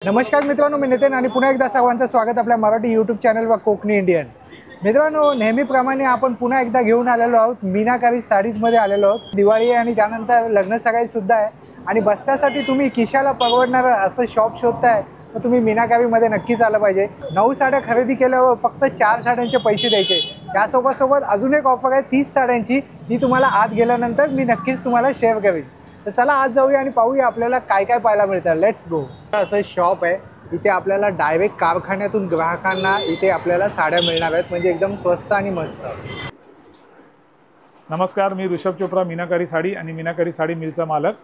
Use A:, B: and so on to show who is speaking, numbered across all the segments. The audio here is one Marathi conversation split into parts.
A: नमस्कार मित्रांनो, मी नितीन आणि पुन्हा एकदा सर्वांचं स्वागत आपल्या मराठी यूट्यूब चॅनलवर कोकणी इंडियन. मित्रांनो, नेहमीप्रमाणे आपण पुन्हा एकदा घेऊन आलेलो आहोत मीनाकारी साडीजमध्ये आलेलो आहोत. दिवाळी आणि त्यानंतर लग्न सराईसुद्धा आहे आणि बस्त्यासाठी तुम्ही खिशाला परवडणारं असं शॉप शोधताय तर तुम्ही मीनाकारीमध्ये नक्कीच आलं पाहिजे. 9 साड्या खरेदी केल्यावर फक्त 4 साड्यांचे पैसे द्यायचे. त्यासोबत अजून एक ऑफर आहे 30 साड्यांची, ती तुम्हाला आत गेल्यानंतर मी नक्कीच तुम्हाला शेअर करेन. तर चला आज जाऊया आणि पाहूया आपल्याला काय काय पाहायला मिळतं. Let's go. असं शॉप आहे, इथे आपल्याला डायरेक्ट कारखान्यातून ग्राहकांना इथे आपल्याला साड्या मिळणार आहेत, म्हणजे एकदम स्वस्त आणि मस्त.
B: नमस्कार, मी ऋषभ चोप्रा, मीनाकारी साडी आणि मीनाकारी साडी मिलचा मालक.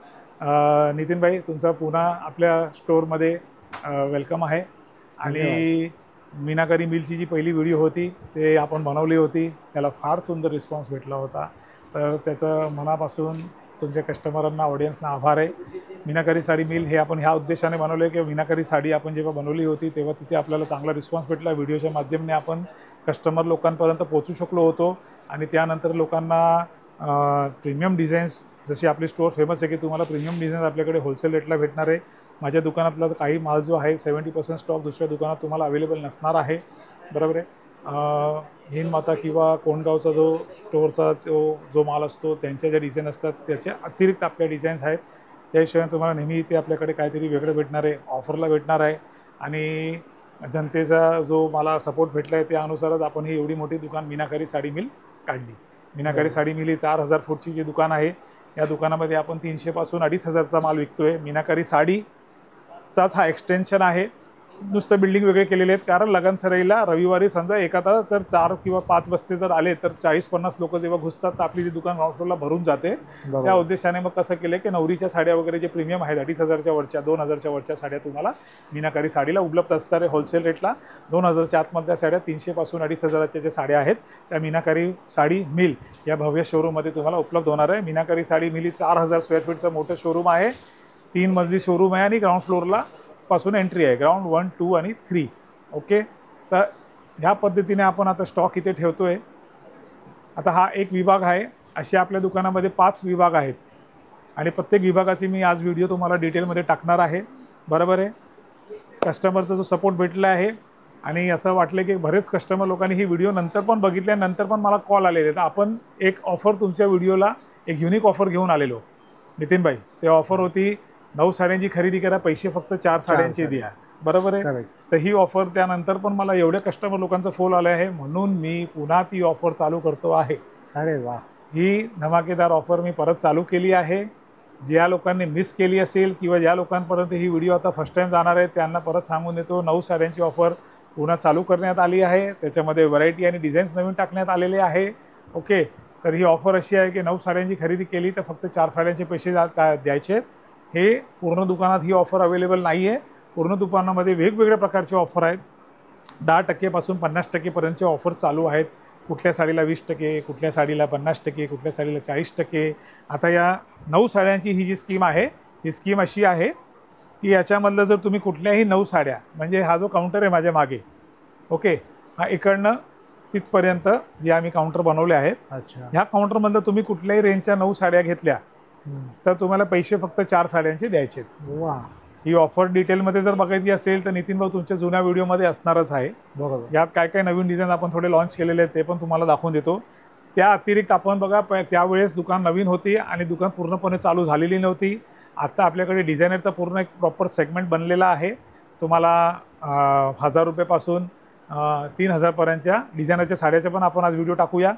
B: नितीन भाई, तुमचा पुन्हा आपल्या स्टोअरमध्ये वेलकम आहे. आणि मीनाकारी मिलची जी पहिली व्हिडिओ होती ते आपण बनवली होती, त्याला फार सुंदर रिस्पॉन्स भेटला होता. तर त्याचं मनापासून तुमच्या कस्टमरांना, ऑडियन्सना आभार आहे. मीनाकारी साडी मिल हे आपण ह्या उद्देशाने बनवले की मीनाकारी साडी आपण जेव्हा बनवली होती तेव्हा तिथे आपल्याला चांगला रिस्पॉन्स भेटला. व्हिडिओच्या माध्यमाने आपण कस्टमर लोकांपर्यंत पोहोचू शकलो होतो आणि त्यानंतर लोकांना प्रीमियम डिझाईन्स, जशी आपली स्टोअर फेमस आहे की तुम्हाला प्रीमियम डिझाईन्स आपल्याकडे होलसेल रेटला भेटणार आहे. माझ्या दुकानातला काही माल जो आहे 70% स्टॉक दुसऱ्या दुकानात तुम्हाला अवेलेबल नसणार आहे, बरोबर आहे. हिंदमाता किंवा कोंडगावचा जो स्टोअरचा जो माल असतो त्यांच्या ज्या डिझाईन असतात त्याच्या अतिरिक्त आपल्या डिझाईन्स आहेत. त्याशिवाय तुम्हाला नेहमी इथे आपल्याकडे काहीतरी वेगळं भेटणार आहे, ऑफरला भेटणार आहे. आणि जनतेचा जो मला सपोर्ट भेटला आहे त्यानुसारच आपण ही एवढी मोठी दुकान मीनाकारी साडी मिल काढली. मीनाकारी साडी मिल ही 4000 फूटची जी दुकान आहे, या दुकानामध्ये आपण 300 पासून 2500चा माल विकतोय. मीनाकारी साडीचाच हा एक्सटेन्शन आहे. नुसतं बिल्डिंग वेगळे केलेले आहेत, कारण लगन सराईला रविवारी समजा एखादा जर 4 किंवा 5 बस्ते जर आले तर 40-50 लोक जेव्हा घुसतात तर आपली जी दुकान ग्राउंड फ्लोअरला भरून जाते. त्या उद्देशाने मग कसं केलं की नवरीच्या साड्या वगैरे जे प्रीमियम आहेत 2500च्या वरच्या, 2000च्या वरच्या साड्या तुम्हाला मीनाकारी साडीला उपलब्ध असतात आहे होलसेल रेटला. 2000च्या आतमधल्या साड्या 300 पासून 2500च्या ज्या साड्या आहेत त्या मीनाकारी साडी मिल या भव्य शोरूममध्ये तुम्हाला उपलब्ध होणार आहे. मीनाकारी साडी मिल ही 4000 स्क्वेअर फीटचं मोठं शोरूम आहे. 3 मजली शोरूम आहे आणि ग्राउंड फ्लोअरला पासून एंट्री आहे, ग्राउंड 1, 2 आणि 3. ओके, तर ह्या पद्धतीने आपण आता स्टॉक इथे ठेवतो आहे. आता हा एक विभाग आहे. असे आपल्या दुकानामध्ये 5 विभाग आहेत आणि प्रत्येक विभागाची मी आज व्हिडिओ तुम्हाला डिटेलमध्ये टाकणार आहे, बरोबर आहे. कस्टमरचा जो सपोर्ट भेटला आहे आणि असं वाटलं की बरेच कस्टमर लोकांनी ही व्हिडिओ नंतर पण बघितल्यानंतर पण मला कॉल आलेले. तर आपण एक ऑफर तुमच्या व्हिडिओला एक युनिक ऑफर घेऊन आलेलो नितीन भाई. ते ऑफर होती 9 साड्यांची खरेदी करा, पैसे फक्त 4 साड्यांचे द्या, बरोबर आहे. तर ही ऑफर त्यानंतर पण मला एवढ्या कस्टमर लोकांचा फोन आला आहे म्हणून मी पुन्हा ती ऑफर चालू करतो आहे.
A: अरे वा,
B: ही धमाकेदार ऑफर मी परत चालू केली आहे. ज्या लोकांनी मिस केली असेल किंवा ज्या लोकांपर्यंत ही व्हिडिओ आता फर्स्ट टाइम जाणार आहे त्यांना परत सांगून देतो, 9 साड्यांची ऑफर पुन्हा चालू करण्यात आली आहे. त्याच्यामध्ये व्हरायटी आणि डिझाईन्स नवीन टाकण्यात आलेले आहे. ओके, तर ही ऑफर अशी आहे की 9 साड्यांची खरेदी केली तर फक्त 4 साड्यांचे पैसे द्यायचे. हे पूर्ण दुकानात ही ऑफर अवेलेबल नाही आहे. पूर्ण दुकानामध्ये वेगवेगळ्या प्रकारचे ऑफर आहेत. 10% पासून 50% पर्यंतचे ऑफर चालू आहेत. कुठल्या साडीला 20%, कुठल्या साडीला 50%, कुठल्या साडीला 40%. आता या 9 साड्यांची ही जी स्कीम आहे, ही स्कीम अशी आहे की याच्यामधलं जर तुम्ही कुठल्याही 9 साड्या, म्हणजे हा जो काउंटर आहे माझ्या मागे, ओके, हा इकडनं तिथपर्यंत जे आम्ही काउंटर बनवले आहेत, ह्या काउंटरमधलं तुम्ही कुठल्याही रेंजच्या 9 साड्या घेतल्या तर तुम्हाला पैसे फक्त 4 साड्यांचे द्यायचे.
A: वा,
B: ही ऑफर डिटेलमध्ये जर बघायची असेल तर नितीन भाऊ तुमच्या जुन्या व्हिडिओमध्ये असणारच आहे.
A: बरोबर,
B: यात काय काय नवीन डिझाईन आपण थोडे लॉन्च केलेले आहेत ते पण तुम्हाला दाखवून देतो. त्या अतिरिक्त आपण बघा त्यावेळेस दुकान नवीन होती आणि दुकान पूर्णपणे चालू झालेली नव्हती. आता आपल्याकडे डिझायनरचा पूर्ण एक प्रॉपर सेगमेंट बनलेला आहे. तुम्हाला 1000 रुपयापासून 3000 पर्यंतच्या डिझायनरच्या साड्याच्या पण आपण आज व्हिडिओ टाकूया.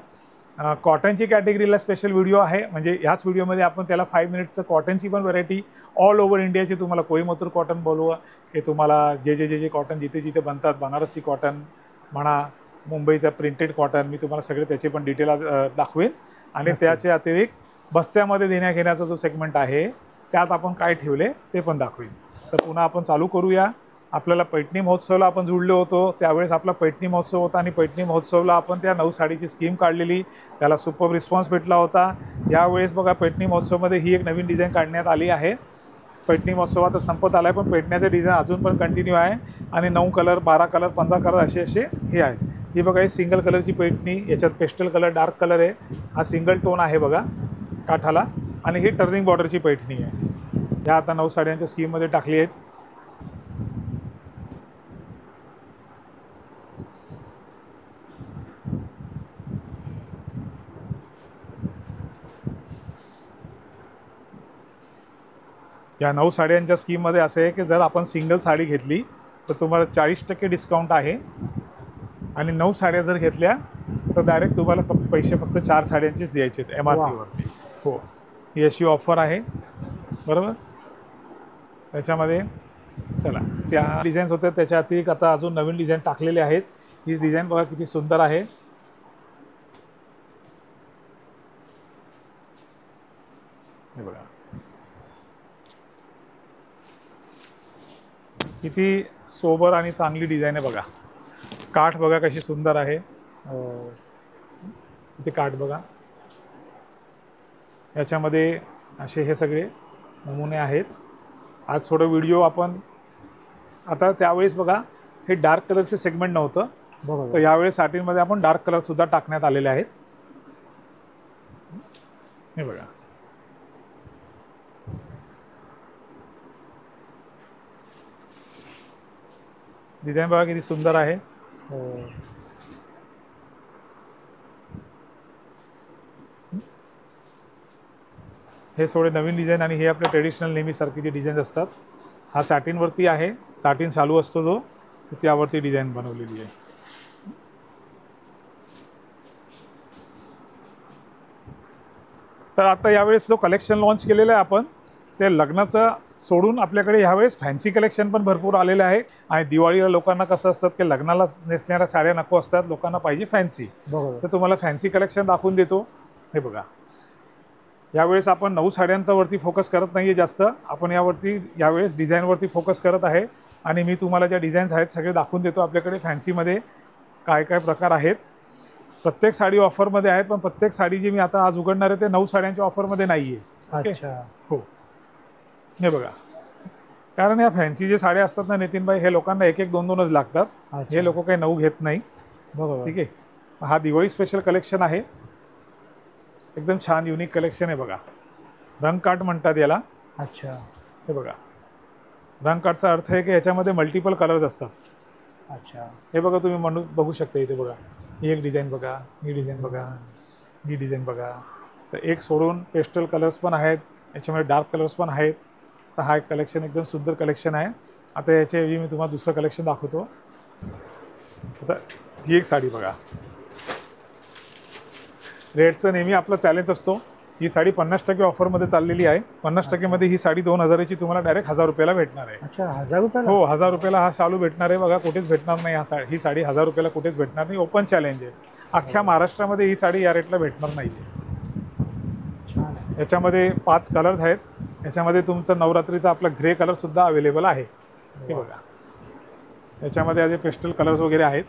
B: कॉटनची कॅटेगरीला स्पेशल व्हिडिओ आहे, म्हणजे ह्याच व्हिडिओमध्ये आपण त्याला 5 मिनिट्सचं कॉटनची पण व्हरायटी ऑल ओव्हर इंडियाची, तुम्हाला कोईमतूर कॉटन बोलवा की तुम्हाला जे कॉटन जिथे जिथे बनतात, बनारसी कॉटन म्हणा, मुंबईचा प्रिंटेड कॉटन, मी तुम्हाला सगळे त्याचे पण डिटेल दाखवेन. आणि त्याच्या अतिरिक्त बस्त्यामध्ये देण्या घेण्याचा जो सेगमेंट आहे त्यात आपण काय ठेवले ते पण दाखवेन. तर पुन्हा आपण चालू करूया. आपल्याला पैठणी महोत्सवला आपण जुळलो होतो, त्यावेळेस आपला पैठणी महोत्सव होता आणि पैठणी महोत्सवला आपण त्या 9 साडीची स्कीम काढलेली, त्याला सुपर रिस्पॉन्स भेटला होता. यावेळेस बघा पैठणी महोत्सवमध्ये ही एक नवीन डिझाईन काढण्यात आली आहे. पैठणी महोत्सव आता संपत आला आहे पण पैठण्याचे डिझाईन अजून पण कंटिन्यू आहे आणि 9 कलर, 12 कलर, 15 कलर असे हे आहेत. ही बघा, ही सिंगल कलरची पैठणी, याच्यात पेस्टल कलर, डार्क कलर आहे, हा सिंगल टोन आहे बघा काठाला, आणि ही टर्निंग बॉर्डरची पैठणी आहे. ह्या आता 9 साड्यांच्या स्कीममध्ये टाकली आहेत. या 9 साड्यांच्या स्कीममध्ये असं आहे की जर आपण सिंगल साडी घेतली तर तुम्हाला 40% डिस्काउंट आहे आणि 9 साड्या जर घेतल्या तर डायरेक्ट तुम्हाला पैसे फक्त 4 साड्यांचेच द्यायचे आहेत MRP वरती. हो, ही अशी ऑफर आहे. बरोबर. त्याच्यामध्ये चला त्या डिझाईन्स होत्या, त्याच्या अतिरिक्त आता अजून नवीन डिझाईन टाकलेले आहेत. ही डिझाईन बघा किती सुंदर आहे. हे बघा किती सोबर आणि चांगली डिझाईन आहे बघा. काठ बघा कशी सुंदर आहे. इथे काठ बघा. याच्यामध्ये असे हे सगळे नमुने आहेत. आज थोडं व्हिडिओ आपण आता त्यावेळेस बघा हे डार्क कलरचे सेगमेंट नव्हतं, तर यावेळेस साटिनमध्ये आपण डार्क कलर सुद्धा टाकण्यात आलेले आहेत. हे बघा डिझाईन बघा किती सुंदर आहे. हे थोडे नवीन डिझाईन आणि हे आपले ट्रेडिशनल नेहमीसारखी डिझाईन असतात. हा सॅटिनवरती आहे. सॅटिन चालू असतो जो, त्यावरती डिझाईन बनवलेली आहे. तर आता यावेळेस जो कलेक्शन लॉन्च केलेलं आहे आपण, ते लग्नाचं सोडून आपल्याकडे यावेळेस फॅन्सी कलेक्शन पण भरपूर आलेलं आहे. आणि दिवाळीला लोकांना कसं असतात की लग्नाला नेसणाऱ्या साड्या नको असतात, लोकांना पाहिजे फॅन्सी. तर तुम्हाला फॅन्सी कलेक्शन दाखवून देतो. हे बघा यावेळेस आपण 9 साड्यांचा वरती फोकस करत नाही आहे जास्त, आपण यावेळेस डिझाईनवरती फोकस करत आहे. आणि मी तुम्हाला ज्या डिझाईन्स आहेत सगळे दाखवून देतो. आपल्याकडे फॅन्सीमध्ये काय काय प्रकार आहेत. प्रत्येक साडी ऑफरमध्ये आहेत, पण प्रत्येक साडी जी मी आता आज उघडणार आहे ते 9 साड्यांच्या ऑफरमध्ये नाही आहे.
A: अच्छा.
B: हो, हे बघा कारण या फॅन्सी जे साड्या असतात ना नितीन भाई, हे लोकांना 1-1, 2-2च लागतात. हे लोक काही 9 घेत नाही.
A: बरोबर.
B: ठीक आहे. हा दिवाळी स्पेशल कलेक्शन आहे. एकदम छान युनिक कलेक्शन आहे बघा. रंग काठ म्हणतात याला.
A: अच्छा.
B: हे बघा रंग काठचा अर्थ आहे की याच्यामध्ये मल्टिपल कलर्स असतात.
A: अच्छा.
B: हे बघा तुम्ही बघू शकता इथे बघा. ही एक डिझाईन बघा, ही डिझाईन बघा, ही डिझाईन बघा. तर एक सोडून पेस्टल कलर्स पण आहेत, याच्यामध्ये डार्क कलर्स पण आहेत. तर हा एक कलेक्शन एकदम सुंदर कलेक्शन आहे. आता याच्याऐवजी मी तुम्हाला दुसरं कलेक्शन दाखवतो. आता ही एक साडी बघा. रेटचं नेहमी आपला चॅलेंज असतो. ही साडी 50% ऑफरमध्ये चाललेली आहे. 50% मध्ये ही साडी 2000ची तुम्हाला डायरेक्ट 1000 रुपयाला भेटणार आहे.
A: अच्छा, 1000 रुपयाला?
B: हो, 1000 रुपयाला हा शालू भेटणार आहे बघा. कुठेच भेटणार नाही. ही साडी 1000 रुपयाला कुठेच भेटणार नाही. ओपन चॅलेंज आहे. अख्ख्या महाराष्ट्रामध्ये ही साडी या रेटला भेटणार नाही आहे.
A: छान आहे.
B: याच्यामध्ये 5 कलर्स आहेत. याच्यामध्ये तुमचं नवरात्रीचा आपला ग्रे कलर सुद्धा अवेलेबल आहे. हे बघा याच्यामध्ये असे पेस्टल कलर्स वगैरे आहेत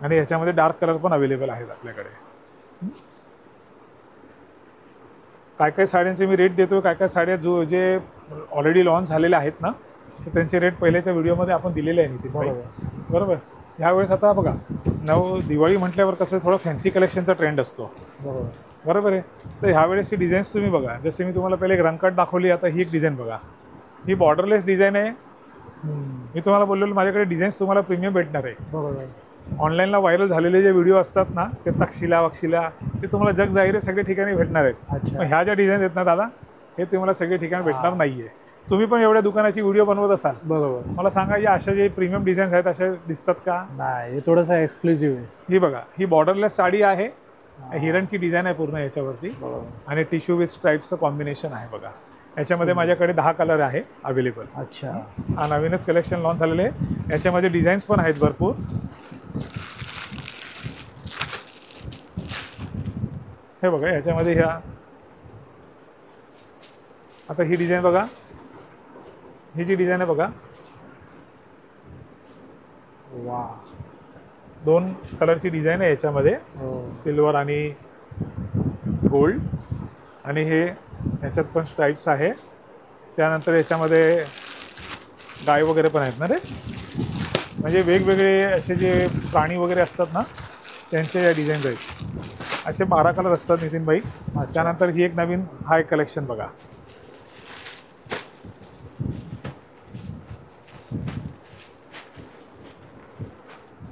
B: आणि याच्यामध्ये डार्क कलर पण अवेलेबल आहेत आपल्याकडे. काय काय साड्यांचे मी रेट देतोय, काय काय साड्या जे ऑलरेडी लॉन्च झालेल्या आहेत ना, तर त्यांचे रेट पहिल्याच्या व्हिडिओमध्ये आपण दिलेले आहे नितीन भाई. बरोबर. ह्यावेळेस आता बघा दिवाळी म्हटल्यावर कसं थोडं फॅन्सी कलेक्शनचा ट्रेंड असतो. बरोबर आहे. तर ह्यावेळेसची डिझाईन्स तुम्ही बघा. जसे मी तुम्हाला पहिले एक रंगकाठ दाखवली, आता ही एक डिझाईन बघा. ही बॉर्डरलेस डिझाईन आहे. मी तुम्हाला बोललेलो माझ्याकडे डिझाईन्स तुम्हाला प्रीमियम भेटणार आहे.
A: बरोबर.
B: ऑनलाईनला व्हायरल झालेले जे व्हिडिओ असतात ना, ते तक्षशिला वक्षिला ते तुम्हाला जग जाहीर सगळे ठिकाणी भेटणार आहेत.
A: अच्छा.
B: ह्या ज्या डिझाईन आहेत ना दादा, हे तुम्हाला सगळे ठिकाणी भेटणार नाही आहे. तुम्ही पण एवढ्या दुकानाची व्हिडिओ बनवत असाल.
A: बरोबर.
B: मला सांगा या अशा जे प्रीमियम डिझाईन्स आहेत अशा दिसतात का?
A: नाही, हे थोडंसं एक्सक्लुझिव्ह आहे.
B: ही बघा, ही बॉर्डरलेस साडी आहे. हिरणची डिझाईन आहे पूर्ण याच्यावरती आणि टिश्यू विथ स्ट्राईप्सचं कॉम्बिनेशन आहे बघा. याच्यामध्ये माझ्याकडे 10 कलर आहे अवेलेबल.
A: अच्छा.
B: हा नवीनच कलेक्शन लॉन्च झालेलं आहे. याच्यामध्ये डिझाईन्स पण आहेत भरपूर. हे बघा याच्यामध्ये ह्या आता ही डिझाईन बघा. ही जी डिझाईन आहे बघा,
A: वा,
B: 2 कलरची डिझाईन आहे याच्यामध्ये, सिल्वर आणि गोल्ड. आणि हे ह्याच्यात पण स्ट्राईप्स आहे. त्यानंतर याच्यामध्ये गाय वगैरे पण आहेत ना रे, म्हणजे वेगवेगळे असे जे प्राणी वगैरे असतात ना त्यांचे या डिझाईन्स आहेत. असे 12 कलर असतात नितीन भाई. त्यानंतर ही एक नवीन हा एक कलेक्शन बघा.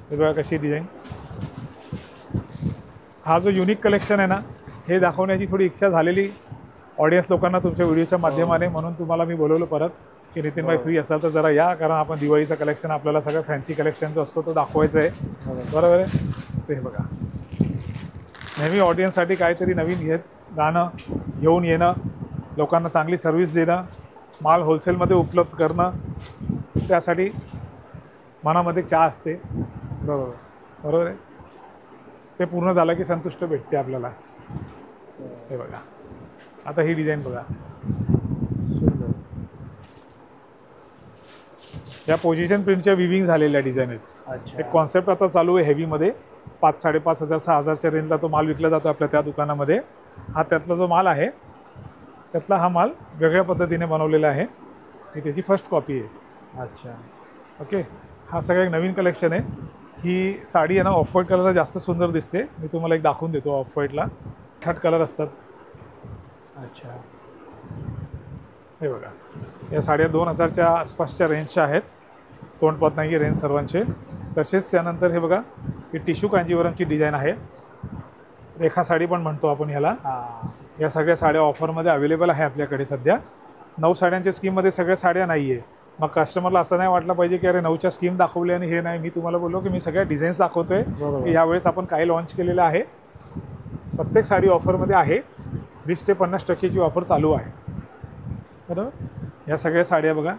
B: हे बघा कशी डिझाईन. हा जो युनिक कलेक्शन आहे ना, हे दाखवण्याची थोडी इच्छा झालेली ऑडियन्स लोकांना तुमच्या व्हिडिओच्या माध्यमाने म्हणून तुम्हाला मी बोलवलं परत की नितीनभाई फ्री असाल तर जरा या, कारण आपण दिवाळीचं कलेक्शन आपल्याला सगळं फॅन्सी कलेक्शन जो असतो तो दाखवायचं आहे. बरोबर आहे. ते बघा, नेहमी ऑडियन्ससाठी काहीतरी नवीन गाणं घेऊन येणं, लोकांना चांगली सर्व्हिस देणं, माल होलसेलमध्ये उपलब्ध करणं, त्यासाठी मनामध्ये चहा असते. बरोबर आहे. ते पूर्ण झालं की संतुष्ट भेटते आपल्याला. हे बघा, आता ही डिझाईन बघा, या पोझिशन प्रिंटच्या विविंग झालेल्या डिझाईन आहेत. एक कॉन्सेप्ट आता चालू आहे हेवीमध्ये, 5,000-5,500 6,000च्या रेंजला तो माल विकला जातो आपल्या त्या दुकानामध्ये. हा त्यातला जो माल आहे, त्यातला हा माल वेगळ्या पद्धतीने बनवलेला आहे. ही त्याची फर्स्ट कॉपी आहे.
A: अच्छा,
B: ओके. हा सगळं एक नवीन कलेक्शन आहे. ही साडी आहे ना, ऑफ व्हाईट कलरला जास्त सुंदर दिसते. मी तुम्हाला एक दाखवून देतो. ऑफ व्हाईटला 8 कलर असतात.
A: अच्छा,
B: हे बघा, या साड्या 2,000च्या आसपासच्या रेंजच्या आहेत. तोंडपात नाही रेंज सर्वांचे. तसेच त्यानंतर हे बघा, ही टिश्यू कांजीवरमची डिझाईन आहे. रेखा साडी पण म्हणतो आपण ह्याला. या सगळ्या साड्या ऑफरमध्ये अवेलेबल आहे आपल्याकडे सध्या. 9 साड्यांच्या स्कीममध्ये सगळ्या साड्या नाही आहे. मग कस्टमरला असं नाही वाटलं पाहिजे की अरे 9च्या स्कीम दाखवली आणि हे नाही. मी तुम्हाला बोललो की मी सगळ्या डिझाईन्स दाखवतोय की यावेळेस आपण काय लॉन्च केलेलं आहे. प्रत्येक साडी ऑफरमध्ये आहे. 20% ते 50% ऑफर चालू आहे. बरोबर. या सगळ्या साड्या बघा,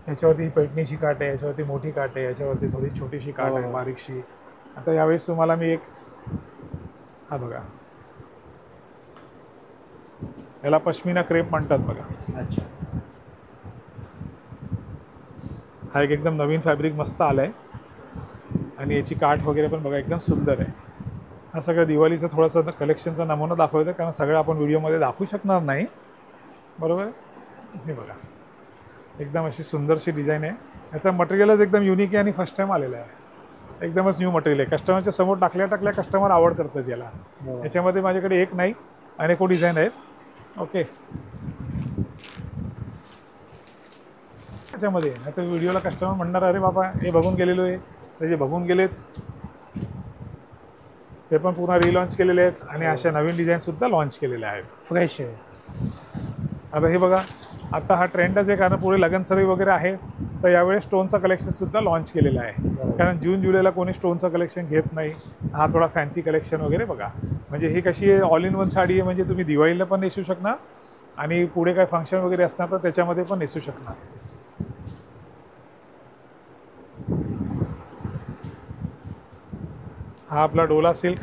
B: याच्यावरती पैठणीची काट आहे, याच्यावरती मोठी काट आहे, याच्यावरती थोडी छोटीशी काट आहे, बारीकशी. आता यावेळेस तुम्हाला मी एक, हा बघा, याला पश्मिना क्रेप म्हणतात बघा.
A: अच्छा,
B: हा एक एकदम नवीन फॅब्रिक मस्त आला आहे आणि याची काठ वगैरे पण बघा एकदम सुंदर आहे. हा सगळं दिवाळीचं थोडंसं कलेक्शनचा नमुना दाखवतं, कारण सगळं आपण व्हिडिओमध्ये दाखवू शकणार नाही. बरोबर. हे बघा, एकदम अशी सुंदरशी डिझाईन आहे. याचं मटेरियलच एकदम युनिक आहे आणि फर्स्ट टाईम आलेलं आहे. एकदमच न्यू मटेरियल आहे. कस्टमरच्या समोर टाकल्या कस्टमर आवड करतात याला. याच्यामध्ये माझ्याकडे एक नाही, अनेको डिझाईन आहेत. ओके. त्याच्यामध्ये आता व्हिडिओला कस्टमर म्हणणार अरे बाबा हे बघून गेलेलो आहे, ते जे बघून गेलेत ते पण पुन्हा रिलॉन्च केलेले आहेत आणि अशा नवीन डिझाईनसुद्धा लॉन्च केलेल्या आहेत.
A: फ्रेश आहे.
B: आता हे बघा, आता हा ट्रेंडच आहे, कारण पुढे लगनसराई वगैरे आहे, तर यावेळेस स्टोनचं कलेक्शनसुद्धा लॉन्च केलेलं आहे. कारण जून जुलैला कोणी स्टोनचं कलेक्शन घेत नाही. हा थोडा फॅन्सी कलेक्शन वगैरे बघा. म्हणजे ही कशी आहे, ऑल इन वन साडी आहे. म्हणजे तुम्ही दिवाळीला पण नेसू शकणार आणि पुढे काय फंक्शन वगैरे असणार तर त्याच्यामध्ये पण नेसू शकणार. हा आपला डोला सिल्क,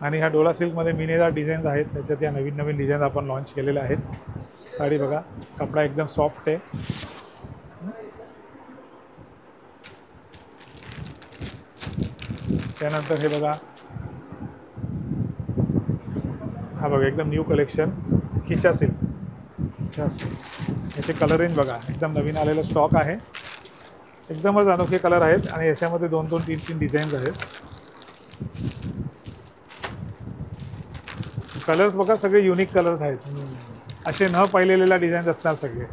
B: आणि ह्या डोला सिल्कमध्ये मिनेदार डिझाईन्स आहेत. त्याच्यात या नवीन नवीन डिझाईन्स आपण लॉन्च केलेल्या आहेत. साडी बघा, कपडा एकदम सॉफ्ट आहे. त्यानंतर हे बघा, हा बघा एकदम न्यू कलेक्शन खिचा सिल्क. याचे कलर रेंज बघा, एकदम नवीन आलेलं स्टॉक आहे. एकदमच अनोखे कलर आहेत आणि याच्यामध्ये 2-2, 3-3 डिझाईन्स आहेत. कलर्स बघा, सगळे युनिक कलर्स आहेत. असे न पाहिलेल्या डिझाईन्स असणार सगळे.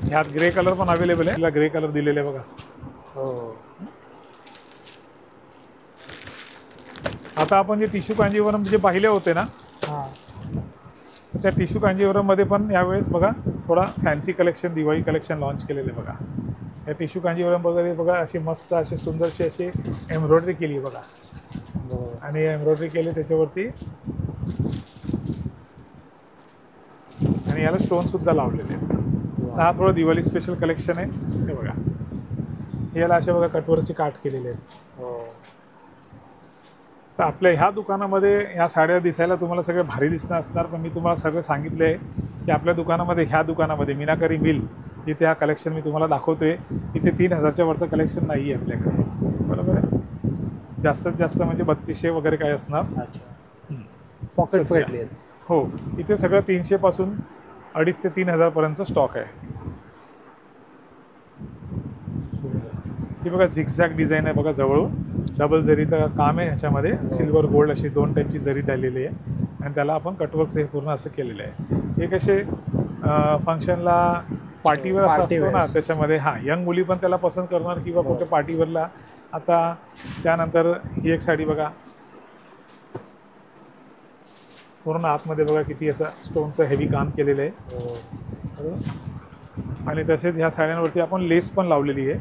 B: ह्यात ग्रे कलर पण अवेलेबल आहे. ग्रे कलर दिलेले बघा. आता आपण जे टिश्यू कांजीवरम जे पाहिले होते ना, त्या टिश्यू कांजीवरममध्ये पण यावेळेस बघा थोडा fancy collection, Diwali collection launch केलेले बघा. या टिश्यू कांजीवरम वगैरे बघा, अशी मस्त अशी सुंदरशी अशी एम्ब्रॉयडरी केली बघा. आणि एम्ब्रॉयडरी केली त्याच्यावरती, आणि याला स्टोनसुद्धा लावलेले आहेत. हा थोडं दिवाळी स्पेशल कलेक्शन आहे. हे बघा, याला अशा बघा कटवरची काठ केलेली आहेत. तर आपल्या ह्या दुकानामध्ये ह्या साड्या दिसायला तुम्हाला सगळे भारी दिसणार असणार, पण मी तुम्हाला सगळं सांगितलं आहे की आपल्या दुकानामध्ये, ह्या दुकानामध्ये मीनाकारी मिल, इथे हा कलेक्शन मी तुम्हाला दाखवतोय. इथे 3,000च्या वरचं कलेक्शन नाही आहे आपल्याकडे. बरोबर आहे. जास्तीत जास्त म्हणजे 3200 वगैरे काय असणार.
A: पॉकेट पडली आहेत.
B: हो, इथे सगळं 300 पासून 2,500 ते 3,000पर्यंतचा स्टॉक आहे. ही बघा झिगझॅग डिझाईन आहे बघा, जवळून डबल जरीचं काम आहे. ह्याच्यामध्ये सिल्वर गोल्ड अशी 2 टाईपची जरी दिलेली आहे आणि त्याला आपण कटवर्कचं हे पूर्ण असं केलेलं आहे. हे कसे फंक्शनला पार्टीवेअर असं
A: Party
B: असतो ना,
A: wears.
B: त्याच्यामध्ये हां यंग मुली पण त्याला पसंत करणार किंवा कुठे पार्टीवेअरला. आता त्यानंतर ही एक साडी बघा, पूर्ण आतमध्ये बघा किती असं स्टोनचं हेवी काम केलेलं आहे. बरोबर. आणि तसेच ह्या साड्यांवरती आपण लेस पण लावलेली आहे.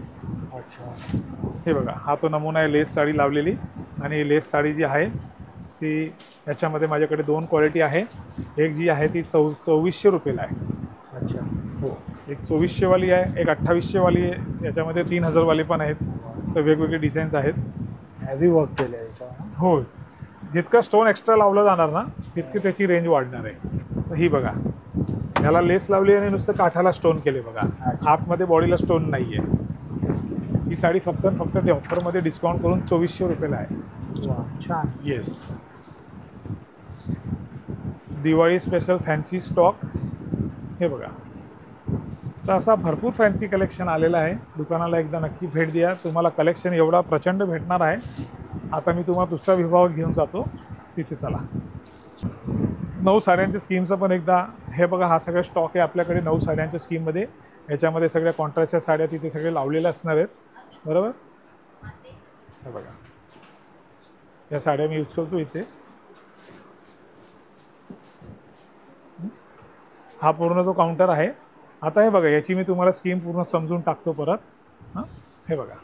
A: अच्छा.
B: हे बघा, हा तो नमुना आहे लेस साडी लावलेली. आणि लेस साडी जी आहे ती याच्यामध्ये माझ्याकडे 2 क्वालिटी आहे. एक जी आहे ती 2400 रुपयाला आहे.
A: अच्छा.
B: हो, एक 2400 वाली आहे, एक 2800 वाली आहे. याच्यामध्ये 3000 वाले पण आहेत. तर वेगवेगळे डिझाईन्स आहेत.
A: हेवी वर्क केलं आहे याच्यावर.
B: हो, जितका स्टोन एक्स्ट्रा लावला जाणार ना तितकी त्याची रेंज वाढणार आहे. तर ही बघा, ह्याला लेस लावली आणि नुसतं काठाला स्टोन केले बघा.
A: अच्छा.
B: आतमध्ये बॉडीला स्टोन नाही आहे. ही साडी फक्त ऑफरमध्ये डिस्काउंट करून 2400 रुपयाला आहे.
A: वा, छान.
B: Yes, Diwali special fancy stock. हे बघा, तर असा भरपूर फॅन्सी कलेक्शन आलेला आहे. दुकानाला एकदा नक्की भेट द्या. तुम्हाला कलेक्शन एवढा प्रचंड भेटणार आहे. आता मी तुम्हाला दुसरा विभाग घेऊन जातो, तिथे चला. 9 साड्यांच्या स्कीमचं पण एकदा हे बघा, हा सगळा स्टॉक आहे आपल्याकडे 9 साड्यांच्या स्कीममध्ये. याच्यामध्ये सगळ्या कॉन्ट्रास्टच्या साड्या तिथे सगळे लावलेल्या असणार आहेत. बरोबर. हे बघा, या साड्या मी उचलतो इथे. हा पूर्ण जो काउंटर आहे. आता हे बघा, याची मी तुम्हाला स्कीम पूर्ण समजून टाकतो परत. हां, हे बघा,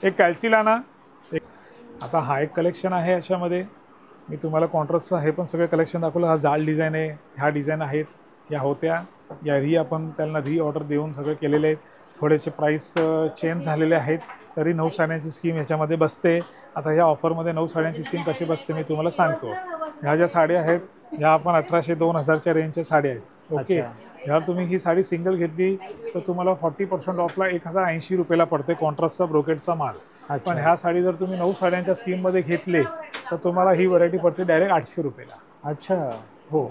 B: एक कॅल्सिलाना. आता हा एक कलेक्शन आहे. अशामध्ये मी तुम्हाला कॉन्ट्रास्टचं हे पण सगळे कलेक्शन दाखवलं. हा जाल डिझाईन आहे, ह्या डिझाईन आहेत, या होत्या, या आपण त्यांना ऑर्डर देऊन सगळे केलेले आहेत. थोडेसे प्राईस चेंज झालेले आहेत, तरी 9 साड्यांची स्कीम ह्याच्यामध्ये बसते. आता ह्या ऑफरमध्ये 9 साड्यांची स्कीम कशी बसते मी तुम्हाला सांगतो. ह्या ज्या साड्या आहेत ह्या आपण 1800-2000च्या रेंजच्या साड्या आहेत. ओके. ह्यावर तुम्ही ही साडी सिंगल घेतली तर तुम्हाला 40% ऑफला 1080 रुपयाला पडते, कॉन्ट्रास्टचा ब्रोकेटचा माल. पण ह्या साडी जर तुम्ही 9 साड्यांच्या स्कीममध्ये घेतले तर तुम्हाला ही व्हरायटी पडते डायरेक्ट 800 रुपयाला.
A: अच्छा.
B: हो,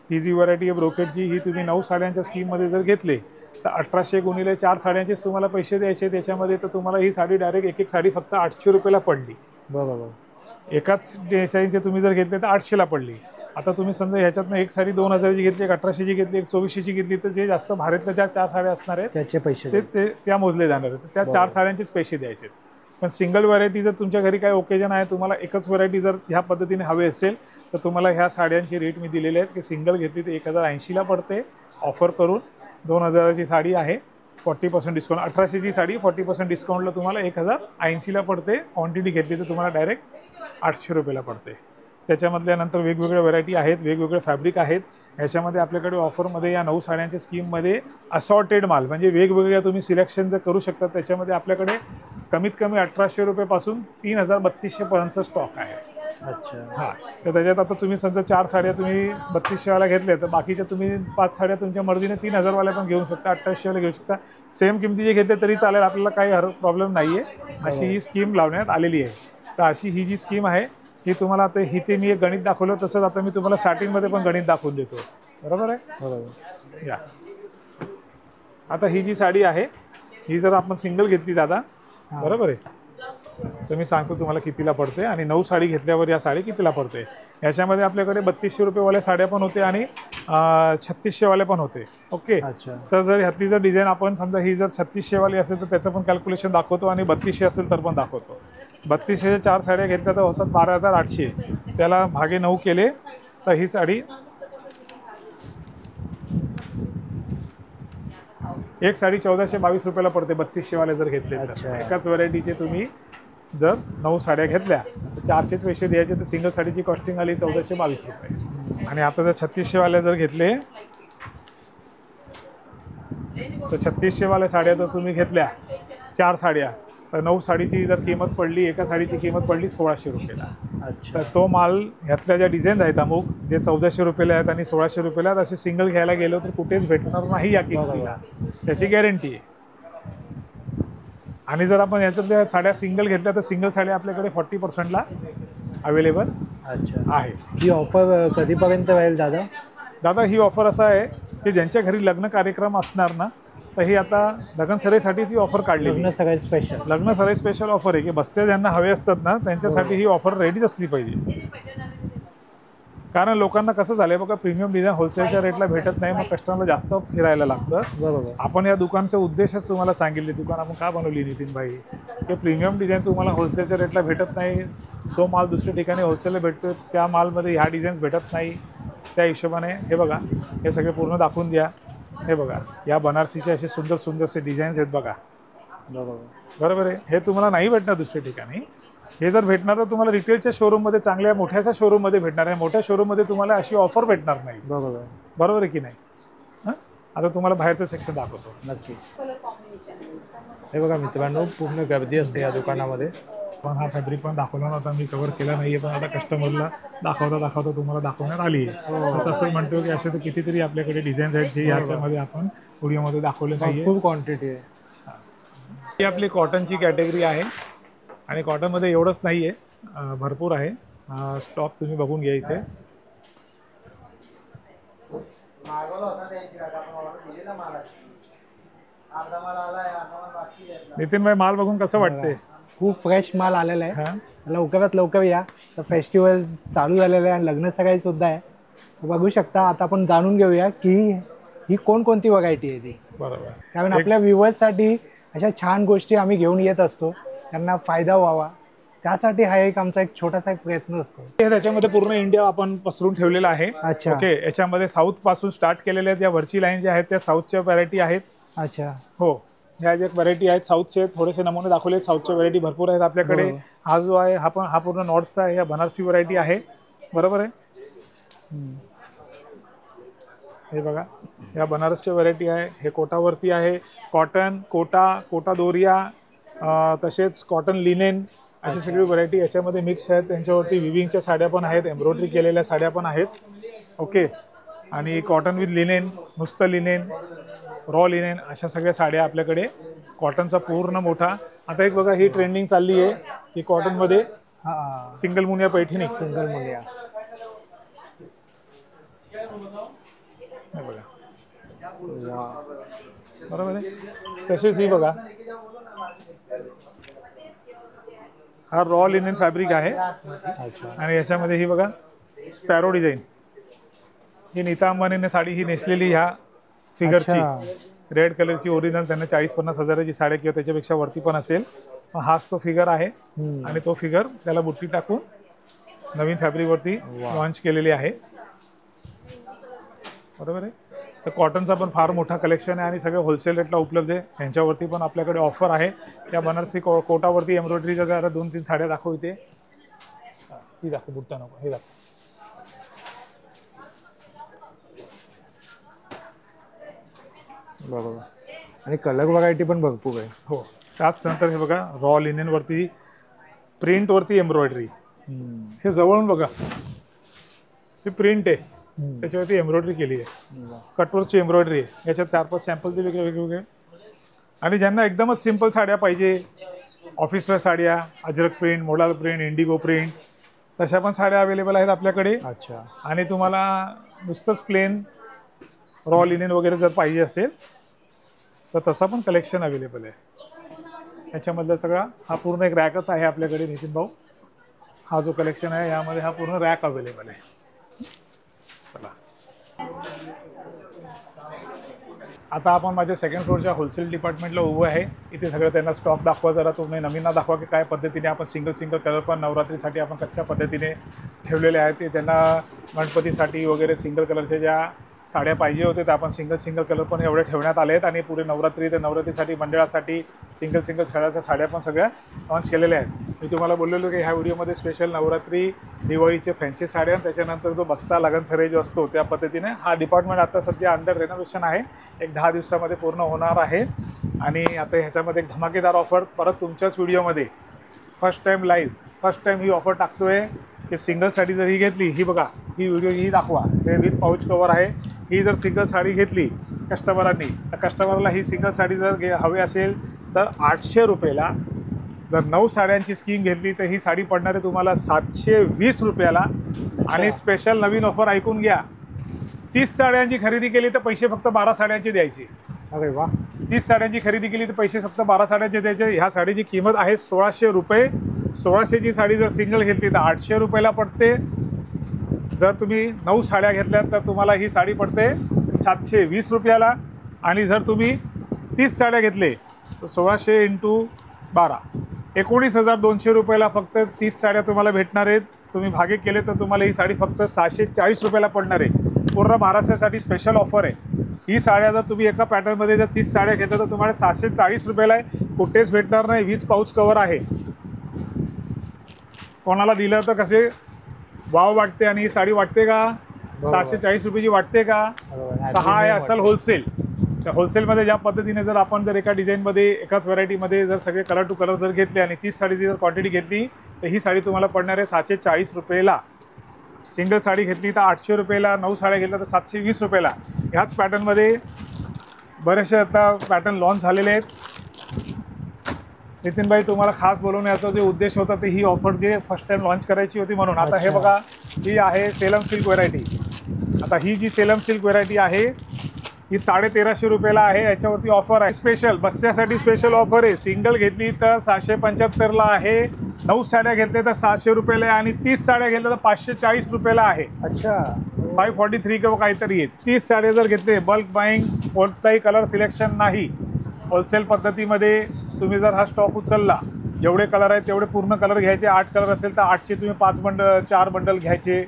B: ही जी व्हरायटी आहे ब्रोकेटची, ही तुम्ही 9 साड्यांच्या स्कीममध्ये जर घेतले तर 1800 गुणिले 4 साड्यांचेच तुम्हाला पैसे द्यायचे त्याच्यामध्ये. तर तुम्हाला ही साडी डायरेक्ट एक साडी फक्त 800 रुपयाला पडली.
A: बरोबर.
B: एकाच डिझाईनचे तुम्ही जर घेतले तर 800ला पडली. आता तुम्ही समजा ह्याच्यातनं एक साडी 2000ची घेतली, एक 1800ची घेतली, एक 2400ची घेतली, तर जे जास्त भारीतल्या ज्या 4 साड्या असणार आहेत
A: त्याचे पैसे
B: त्या मोजले जाणार आहेत. त्या 4 साड्यांचेच पैसे द्यायचे. पण सिंगल व्हरायटी जर तुमच्या घरी काही ओकेजन आहे, तुम्हाला एकच व्हरायटी जर ह्या पद्धतीने हवी असेल तर तुम्हाला ह्या साड्यांची रेट मी दिलेले आहेत की सिंगल घेतली तर 1080ला पडते ऑफर करून. 2000ची साडी आहे 40% डिस्काउंट, 1800ची साडी 40% डिस्काउंटला तुम्हाला 1080ला पडते. क्वांटिटी घेतली तर तुम्हाला डायरेक्ट 800 रुपयाला पडते. त्याच्यामधल्या नंतर वेगवेगळ्या व्हरायटी आहेत, वेगवेगळे फॅब्रिक आहेत. ह्याच्यामध्ये आपल्याकडे ऑफरमध्ये या 9 साड्यांच्या स्कीममध्ये असॉर्टेड माल म्हणजे वेगवेगळ्या तुम्ही सिलेक्शन जर करू शकता. त्याच्यामध्ये आपल्याकडे कमीत कमी 1800 रुपयापासून 3200 पर्यंतचा स्टॉक आहे.
A: अच्छा.
B: हां, तर त्याच्यात आता तुम्ही समजा 4 साड्या तुम्ही 3200 वाल्या घेतल्या तर बाकीच्या तुम्ही 5 साड्या तुमच्या मर्जीने 3000 वाल्या पण घेऊ शकता, 2800 वाल्या घेऊ शकता. सेम किमतीचे घेतले तरी चालेल, आपल्याला काही प्रॉब्लेम नाही आहे. अशी ही स्कीम लावण्यात आलेली आहे. तर अशी ही जी स्कीम आहे ही तुम्हाला आता इथे मी एक गणित दाखवलं, तसंच आता मी तुम्हाला स्टार्टिंगमध्ये पण गणित दाखवून देतो. बरोबर आहे.
A: बरोबर.
B: या आता ही जी साडी आहे ही जर आपण सिंगल घेतली दादा, बरोबर आहे, तर मी सांगतो तुम्हाला कितीला पडते आणि 9 साडी घेतल्यावर या साडी कितीला पडते. याच्यामध्ये आपल्याकडे 3200 रुपयेवाल्या साड्या पण होते आणि 3600 वाल्या पण होते. ओके.
A: अच्छा.
B: तर जर ह्यातली जर डिझाईन आपण समजा ही जर 3600 वाली असेल तर त्याचं पण कॅल्क्युलेशन दाखवतो आणि 3200 असेल तर पण दाखवतो. 3200च्या 4 साड्या घेतल्या तर होतात 12800. त्याला भागे 9 केले तर ही साडी एक साडी 1422 रुपयाला पडते 3200 वाले जर घेतले तर. एकाच व्हरायटीचे तुम्ही जर 9 साड्या घेतल्या तर 400च पैसे द्यायचे, तर सिंगल साडीची कॉस्टिंग आली 1422 रुपये. आणि आता जर 3600 वाल्या जर घेतले तर 3600 वाल्या साड्या जर तुम्ही घेतल्या 4 साड्या तर 9 साडीची जर किंमत पडली, एका साडीची किंमत पडली 1600 रुपयाला. तर तो माल ह्यातल्या ज्या डिझाईन आहेत अमुक जे 1400 रुपयाला आहेत आणि 1600 रुपयाला आहेत, असे सिंगल घ्यायला गेलो तर कुठेच भेटणार नाही या किमतीला, त्याची गॅरंटी आहे. आणि जर आपण याच्यातल्या साड्या सिंगल घेतल्या तर सिंगल साड्या आपल्याकडे 40%ला अवेलेबल आहे.
A: ही ऑफर कधीपर्यंत राहील दादा?
B: दादा ही ऑफर असं आहे की ज्यांच्या घरी लग्न कार्यक्रम असणार ना तर ही आता लग्न सराईसाठीच ही ऑफर काढली.
A: लग्न सगळ्यात स्पेशल,
B: लग्न सराई स्पेशल ऑफर आहे की बस्ते ज्यांना हवे असतात ना त्यांच्यासाठी ही ऑफर रेडीच असली पाहिजे. कारण लोकांना कसं झालंय बघा, प्रीमियम डिझाईन होलसेलच्या रेटला भेटत नाही, मग कस्टमरला जास्त फिरायला लागतं.
A: बरोबर.
B: आपण या दुकानचा उद्देशच तुम्हाला सांगितले, दुकान आपण का बनवली नितीन भाई, की प्रीमियम डिझाईन तुम्हाला होलसेलच्या रेटला भेटत नाही. जो माल दुसऱ्या ठिकाणी होलसेलला भेटतो त्या मालमध्ये ह्या डिझाईन्स भेटत नाही. त्या हिशोबाने हे बघा, हे सगळे पूर्ण दाखवून द्या. हे बघा, या बनारसीचे असे सुंदर सुंदरसे डिझाईन्स आहेत बघा. बरोबर आहे. हे तुम्हाला नाही भेटणार दुसऱ्या ठिकाणी. हे जर भेटणार तर तुम्हाला रिटेलच्या शोरूममध्ये, चांगल्या मोठ्याशा शोरूममध्ये भेटणार आहे. मोठ्या शोरूममध्ये तुम्हाला अशी ऑफर भेटणार नाही. बरोबर आहे की नाही. हां, आता तुम्हाला बाहेरचं सेक्शन दाखवतो.
A: नक्की. हे बघा मित्रांनो, पूर्ण गर्दी असते या दुकानामध्ये.
B: पण हा फॅब्रिक पण दाखवला नव्हता, मी कव्हर केला नाही आहे, पण आता कस्टमरला दाखवता तुम्हाला दाखवण्यात आली आहे. तसं म्हणतो की असे तर कितीतरी आपल्याकडे डिझाईन्स आहेत जे याच्यामध्ये आपण व्हिडिओमध्ये दाखवले नाही.
A: खूप क्वांटिटी आहे.
B: ही आपली कॉटनची कॅटेगरी आहे आणि कॉटनमध्ये एवढंच नाही आहे, भरपूर आहे. स्टॉक तुम्ही बघून घ्या इथे. नितीन भाई, माल बघून कसं वाटते?
A: खूप फ्रेश माल आलेला आहे. लवकरात लवकर या. तर फेस्टिवल चालू झालेलं आहे आणि लग्न सगळी सुद्धा आहे. बघू शकता. आता आपण जाणून घेऊया की ही कोणकोणती व्हरायटी आहे ती.
B: बरोबर.
A: कारण आपल्या व्ह्युअर्ससाठी अशा छान गोष्टी आम्ही घेऊन येत असतो, त्यांना फायदा व्हावा, त्यासाठी हा एक आमचा एक छोटासा एक प्रयत्न असतो.
B: त्याच्यामध्ये पूर्ण इंडिया आपण पसरून ठेवलेला आहे.
A: अच्छा.
B: ओके. याच्यामध्ये साऊथ पासून स्टार्ट केलेले आहेत. या वरची लाईन ज्या आहेत त्या साऊथच्या व्हरायटी आहेत.
A: अच्छा.
B: हो, ह्या ज्या व्हरायटी आहेत साऊथचे, थोडेसे नमुने दाखवले. साऊथच्या व्हरायटी भरपूर आहेत आपल्याकडे. हा जो आहे हा पूर्ण नॉर्थचा आहे. ह्या बनारसी व्हरायटी आहे. बरोबर आहे. हे बघा, या बनारसच्या व्हरायटी आहे. हे कोटावरती आहे. कॉटन, कोटा दोरिया, तसेच कॉटन लिनेन, अशी सगळी व्हरायटी याच्यामध्ये मिक्स आहेत. त्यांच्यावरती विविंगच्या साड्या पण आहेत, एम्ब्रॉयडरी केलेल्या साड्या पण आहेत. ओके. आणि कॉटन विथ लिनेन, नुसतं लिनेन, रॉ लिनेन, अशा सगळ्या साड्या आपल्याकडे. कॉटनचा पूर्ण मोठा. आता एक बघा, ही ट्रेंडिंग चालली आहे की कॉटनमध्ये सिंगल मुनिया पैठणी.
A: सिंगल मुनिया
B: बघा. बरोबर आहे. तसेच ही बघा, हा रॉ लिनेन फॅब्रिक आहे. आणि याच्यामध्ये ही बघा स्पॅरो डिझाईन. ही नीता अंबानीने साडी ही नेसलेली ह्या फिगरची, रेड कलरची ओरिजिनल. त्यांना 40-50 हजाराची साड्या किंवा त्याच्यापेक्षा वरती पण असेल. हाच तो फिगर आहे आणि तो फिगर त्याला बुट्टी टाकून नवीन फॅब्रिकवरती लॉन्च केलेली आहे. बरोबर आहे. तर कॉटनचा पण फार मोठा कलेक्शन आहे आणि सगळे होलसेल रेटला उपलब्ध आहे. यांच्यावरती पण आपल्याकडे ऑफर आहे. या बनारसी कोटावरती एम्ब्रॉयडरीच्या जरा 2-3 साड्या दाखव इथे. ही दाखव, बुट्टा नको, हे दाखव.
A: बरोबर. आणि कलर व्हरायटी पण भरपूर आहे.
B: हो. त्याच नंतर हे बघा, रॉ लिनेनवरती प्रिंटवरती एम्ब्रॉयडरी. हे जवळून बघा, ही प्रिंट आहे, त्याच्यावरती एम्ब्रॉयडरी केली आहे. कटवर्कची एम्ब्रॉयडरी आहे. याच्यात 4-5 सॅम्पल ते वेगळे. आणि ज्यांना एकदमच सिंपल साड्या पाहिजे, ऑफिसवेअर साड्या, Ajrak print, modal print, Indigo print, तशा पण साड्या अवेलेबल आहेत आपल्याकडे.
A: अच्छा.
B: आणि तुम्हाला नुसतंच प्लेन रॉ लिनेन वगैरे जर पाहिजे असेल तर तसा पण कलेक्शन अवेलेबल आहे. याच्यामधला सगळा हा पूर्ण एक रॅकच आहे आपल्याकडे नितीन भाऊ. हा जो कलेक्शन आहे यामध्ये हा पूर्ण रॅक अवेलेबल आहे. चला, आता आपण माझ्या सेकंड फ्लोअरच्या होलसेल डिपार्टमेंटला उभं आहे. इथे सगळं त्यांना स्टॉक दाखवा. जरा तुम्ही नवीनना दाखवा की काय पद्धतीने आपण सिंगल कलर पण नवरात्रीसाठी आपण कशा पद्धतीने ठेवलेले आहेत. ते त्यांना गणपतीसाठी वगैरे सिंगल कलरच्या ज्या साड्या पाहिजे होते तर आपण सिंगल कलर पण एवढे ठेवण्यात आले आहेत. आणि पुढे नवरात्रीसाठी मंडळासाठी सिंगल कलरच्या साड्या पण सगळ्या लॉन्च केलेल्या आहेत. मी तुम्हाला बोललेलो की ह्या व्हिडिओमध्ये स्पेशल नवरात्री, दिवाळीचे फॅन्सी साड्या, त्याच्यानंतर जो बस्ता लगन सराई जो असतो त्या पद्धतीने हा डिपार्टमेंट आता सध्या अंडर रेनोव्हेशन आहे. एक 10 दिवसामध्ये पूर्ण होणार आहे. आणि आता ह्याच्यामध्ये एक धमाकेदार ऑफर परत तुमच्याच व्हिडिओमध्ये फर्स्ट टाईम ही ऑफर टाकतोय की सिंगल साडी जर ही घेतली, ही बघा, ही व्हिडिओ ही दाखवा, हे विथ पाऊच कवर आहे. ही जर सिंगल साडी घेतली कस्टमरांनी तर कस्टमरला ही सिंगल साडी जर हवी असेल तर 800 रुपयाला. जर 9 साड्यांची स्कीम घेतली तर ही साडी पडणार आहे तुम्हाला 720 रुपयाला. आणि स्पेशल नवीन ऑफर ऐकून घ्या, 30 साड्यांची खरेदी केली तर पैसे फक्त 12 साड्यांचे द्यायचे.
A: अरे वा.
B: 30 साड्यांची खरेदी केली तर पैसे फक्त 12 साड्यांचे द्यायचे. ह्या साडीची किंमत आहे 1600 रुपये. 1600ची साडी जर सिंगल घेतली तर 800 रुपयाला पडते. जर तुम्ही 9 साड्या घेतल्यात तर तुम्हाला ही साडी पडते 720 रुपयाला. आणि जर तुम्ही 30 साड्या घेतले तर 1600 × 12 19,200 रुपयाला फक्त 30 साड्या तुम्हाला भेटणार आहेत. तुम्ही भागे केले तर तुम्हाला ही साडी फक्त 640 रुपयाला पडणार आहे. पूर्ण महाराष्ट्रासाठी स्पेशल ऑफर आहे. ही साड्या जर तुम्ही एका पॅटर्नमध्ये जर 30 साड्या घेतल्या तर तुम्हाला 740 रुपयाला आहे. कुठेच भेटणार नाही. 20 पाऊच कवर आहे. कोणाला दिलं तर कसे वाव वाटते. आणि ही साडी वाटते का 740 रुपयाची वाटते का. तर हा आहे असल होलसेल. त्या होलसेलमध्ये ज्या पद्धतीने जर आपण जर एका डिझाईनमध्ये एकाच व्हरायटीमध्ये जर सगळे कलर टू कलर जर घेतले आणि 30 साडीची जर क्वांटिटी घेतली तर ही साडी तुम्हाला पडणार आहे 740 रुपयाला. सिंगल साडी घेतली तर 800 रुपयाला. 9 साड्या घेतल्या तर 720 रुपयाला. ह्याच पॅटर्नमध्ये बरेचसे आता पॅटर्न लॉन्च झालेले आहेत. नितीनभाई तुम्हाला खास बोलवण्याचा जो उद्देश होता ते ही ऑफर जे फर्स्ट टाइम लॉन्च करायची होती म्हणून. आता हे बघा ही आहे सेलम सिल्क व्हरायटी. आता ही जी सेलम सिल्क व्हरायटी आहे ही 1350 रुपयाला आहे. याच्यावरती ऑफर आहे स्पेशल. बस्त्यासाठी स्पेशल ऑफर आहे. सिंगल घेतली तर 675ला आहे. 9 साड्या घेतल्या तर 600 रुपयाला आहे. आणि 30 साड्या घेतल्या तर 540 रुपयाला आहे.
A: अच्छा.
B: 543 किंवा काहीतरी आहे. 30 साड्या जर घेतले बल्क बाईंग कोणताही कलर सिलेक्शन नाही. होलसेल पद्धतीमध्ये तुम्ही जर हा स्टॉक उचलला जेवढे कलर आहेत तेवढे पूर्ण कलर घ्यायचे. 8 कलर असेल तर 8चे तुम्ही 4 बंडल घ्यायचे.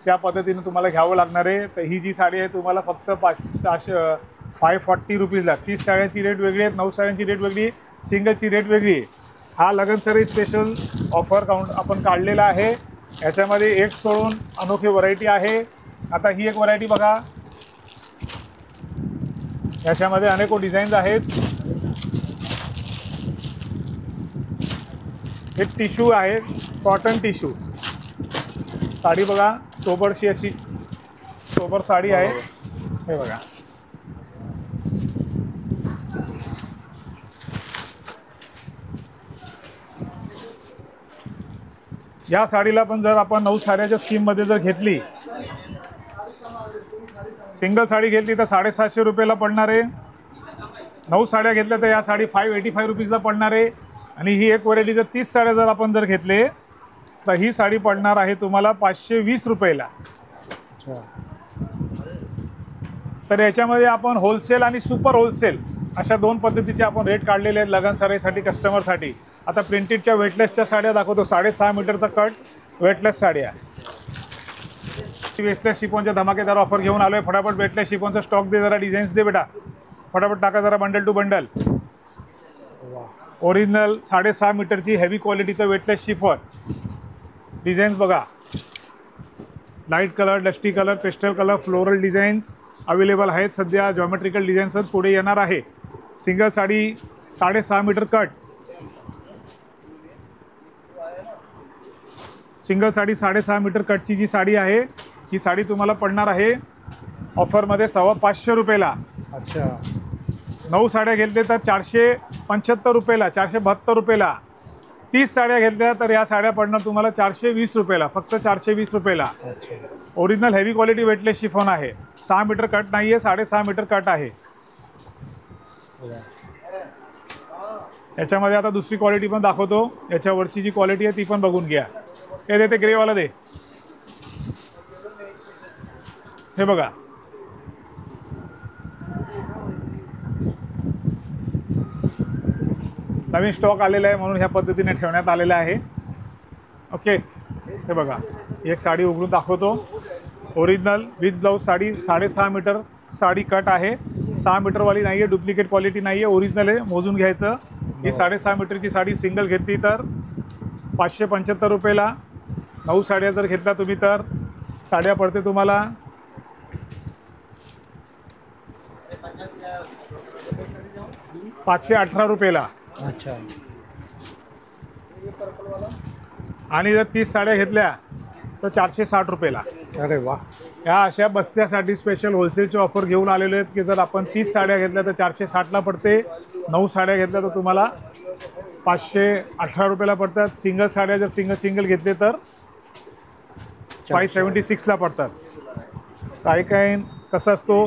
B: त्या पद्धतीने तुम्हाला घ्यावं लागणार आहे. तर ही जी साडी आहे तुम्हाला फक्त 540 रुपीजला. 30 साड्यांची रेट वेगळी आहे. 9 साड्यांची रेट वेगळी आहे. सिंगलची रेट वेगळी आहे. हा लगनसराई स्पेशल ऑफर आपण काढलेला आहे. याच्यामध्ये एक सोडून अनोखी व्हरायटी आहे. आता ही एक व्हरायटी बघा. याच्यामध्ये अनेक डिझाईन्स आहेत. हे टिश्यू आहे कॉटन टिश्यू साडी बघा. सोबरची अशी सोबर साडी आहे. हे बघा या साडीला पण जर आपण 9 साड्याच्या स्कीममध्ये जर घेतली सिंगल साडी घेतली तर 750 रुपयाला पडणार आहे. 9 साड्या घेतल्या तर या साडी 585 रुपीजला पडणार आहे. आणि ही एक व्हरायटी जर 30 साड्या जर आपण जर घेतले तर ही साडी पडणार आहे तुम्हाला 520 रुपयाला. तर याच्यामध्ये आपण होलसेल आणि सुपर होलसेल अशा 2 पद्धतीचे आपण रेट काढलेले आहेत लगनसराईसाठी कस्टमरसाठी. आता प्रिंटेडच्या वेटलेसच्या साड्या दाखवतो. 6.5 मीटरचा कट वेटलेस साड्या. वेटलेस शिफॉनच्या धमाकेदार ऑफर घेऊन आलोय. फटाफट वेटलेस शिफॉनचा स्टॉक दे. जरा डिझाईन्स दे बेटा. फटाफट टाका जरा बंडल टू बंडल. ओरिजिनल 6.5 मीटरची हेवी क्वालिटीचं वेटलेस शिफॉन. डिझाईन्स बघा. Light colour, dusty colour, pastel colour, floral designs available आहेत सध्या. जॉमेट्रिकल डिझाईन्सच पुढे येणार आहे. Single sari 6.5 metre cut. Single sari 6.5 metre कटची जी साडी आहे ही साडी तुम्हाला पडणार आहे ऑफरमध्ये 550 रुपयाला.
A: अच्छा.
B: 9 साड्या घेतल्या तर 475 रुपयाला. 472 रुपयाला. 30 साड्या घेतल्या तर या साड्या पडणार तुम्हाला 420 रुपयाला. फक्त 420 रुपयाला. Original heavy quality weightless chiffon आहे. 6 मीटर कट नाही आहे. 6.5 मीटर कट आहे. याच्यामध्ये आता दुसरी क्वालिटी पण दाखवतो. याच्यावरची जी क्वालिटी आहे ती पण बघून घ्या. हे दे ते ग्रेवाला दे. हे बघा नवीन स्टॉक आलेला आहे म्हणून ह्या पद्धतीने ठेवण्यात आलेला आहे. ओके. हे बघा एक साडी उघडून दाखवतो. Original with blouse sari 6.5 metre sari cut आहे. 6 मीटरवाली नाही आहे. डुप्लिकेट क्वालिटी नाही आहे. ओरिजिनल आहे. मोजून घ्यायचं. ही 6.5 मीटरची साडी सिंगल घेतली तर 575 रुपयाला. 9 साड्या जर घेतल्या तुम्ही तर साड्या पडते तुम्हाला 518 रुपयाला.
A: अच्छा.
B: आणि जर 30 साड्या घेतल्या तर 460 रुपयाला.
A: अरे वा.
B: ह्या अशा बस्त्यासाठी स्पेशल होलसेलचे ऑफर घेऊन आलेले आहेत की जर आपण 30 साड्या घेतल्या तर 460ला पडते. 9 साड्या घेतल्या तर तुम्हाला 518 रुपयाला पडतात. सिंगल साड्या जर सिंगल घेतले तर 576ला पडतात. काही कसं असतो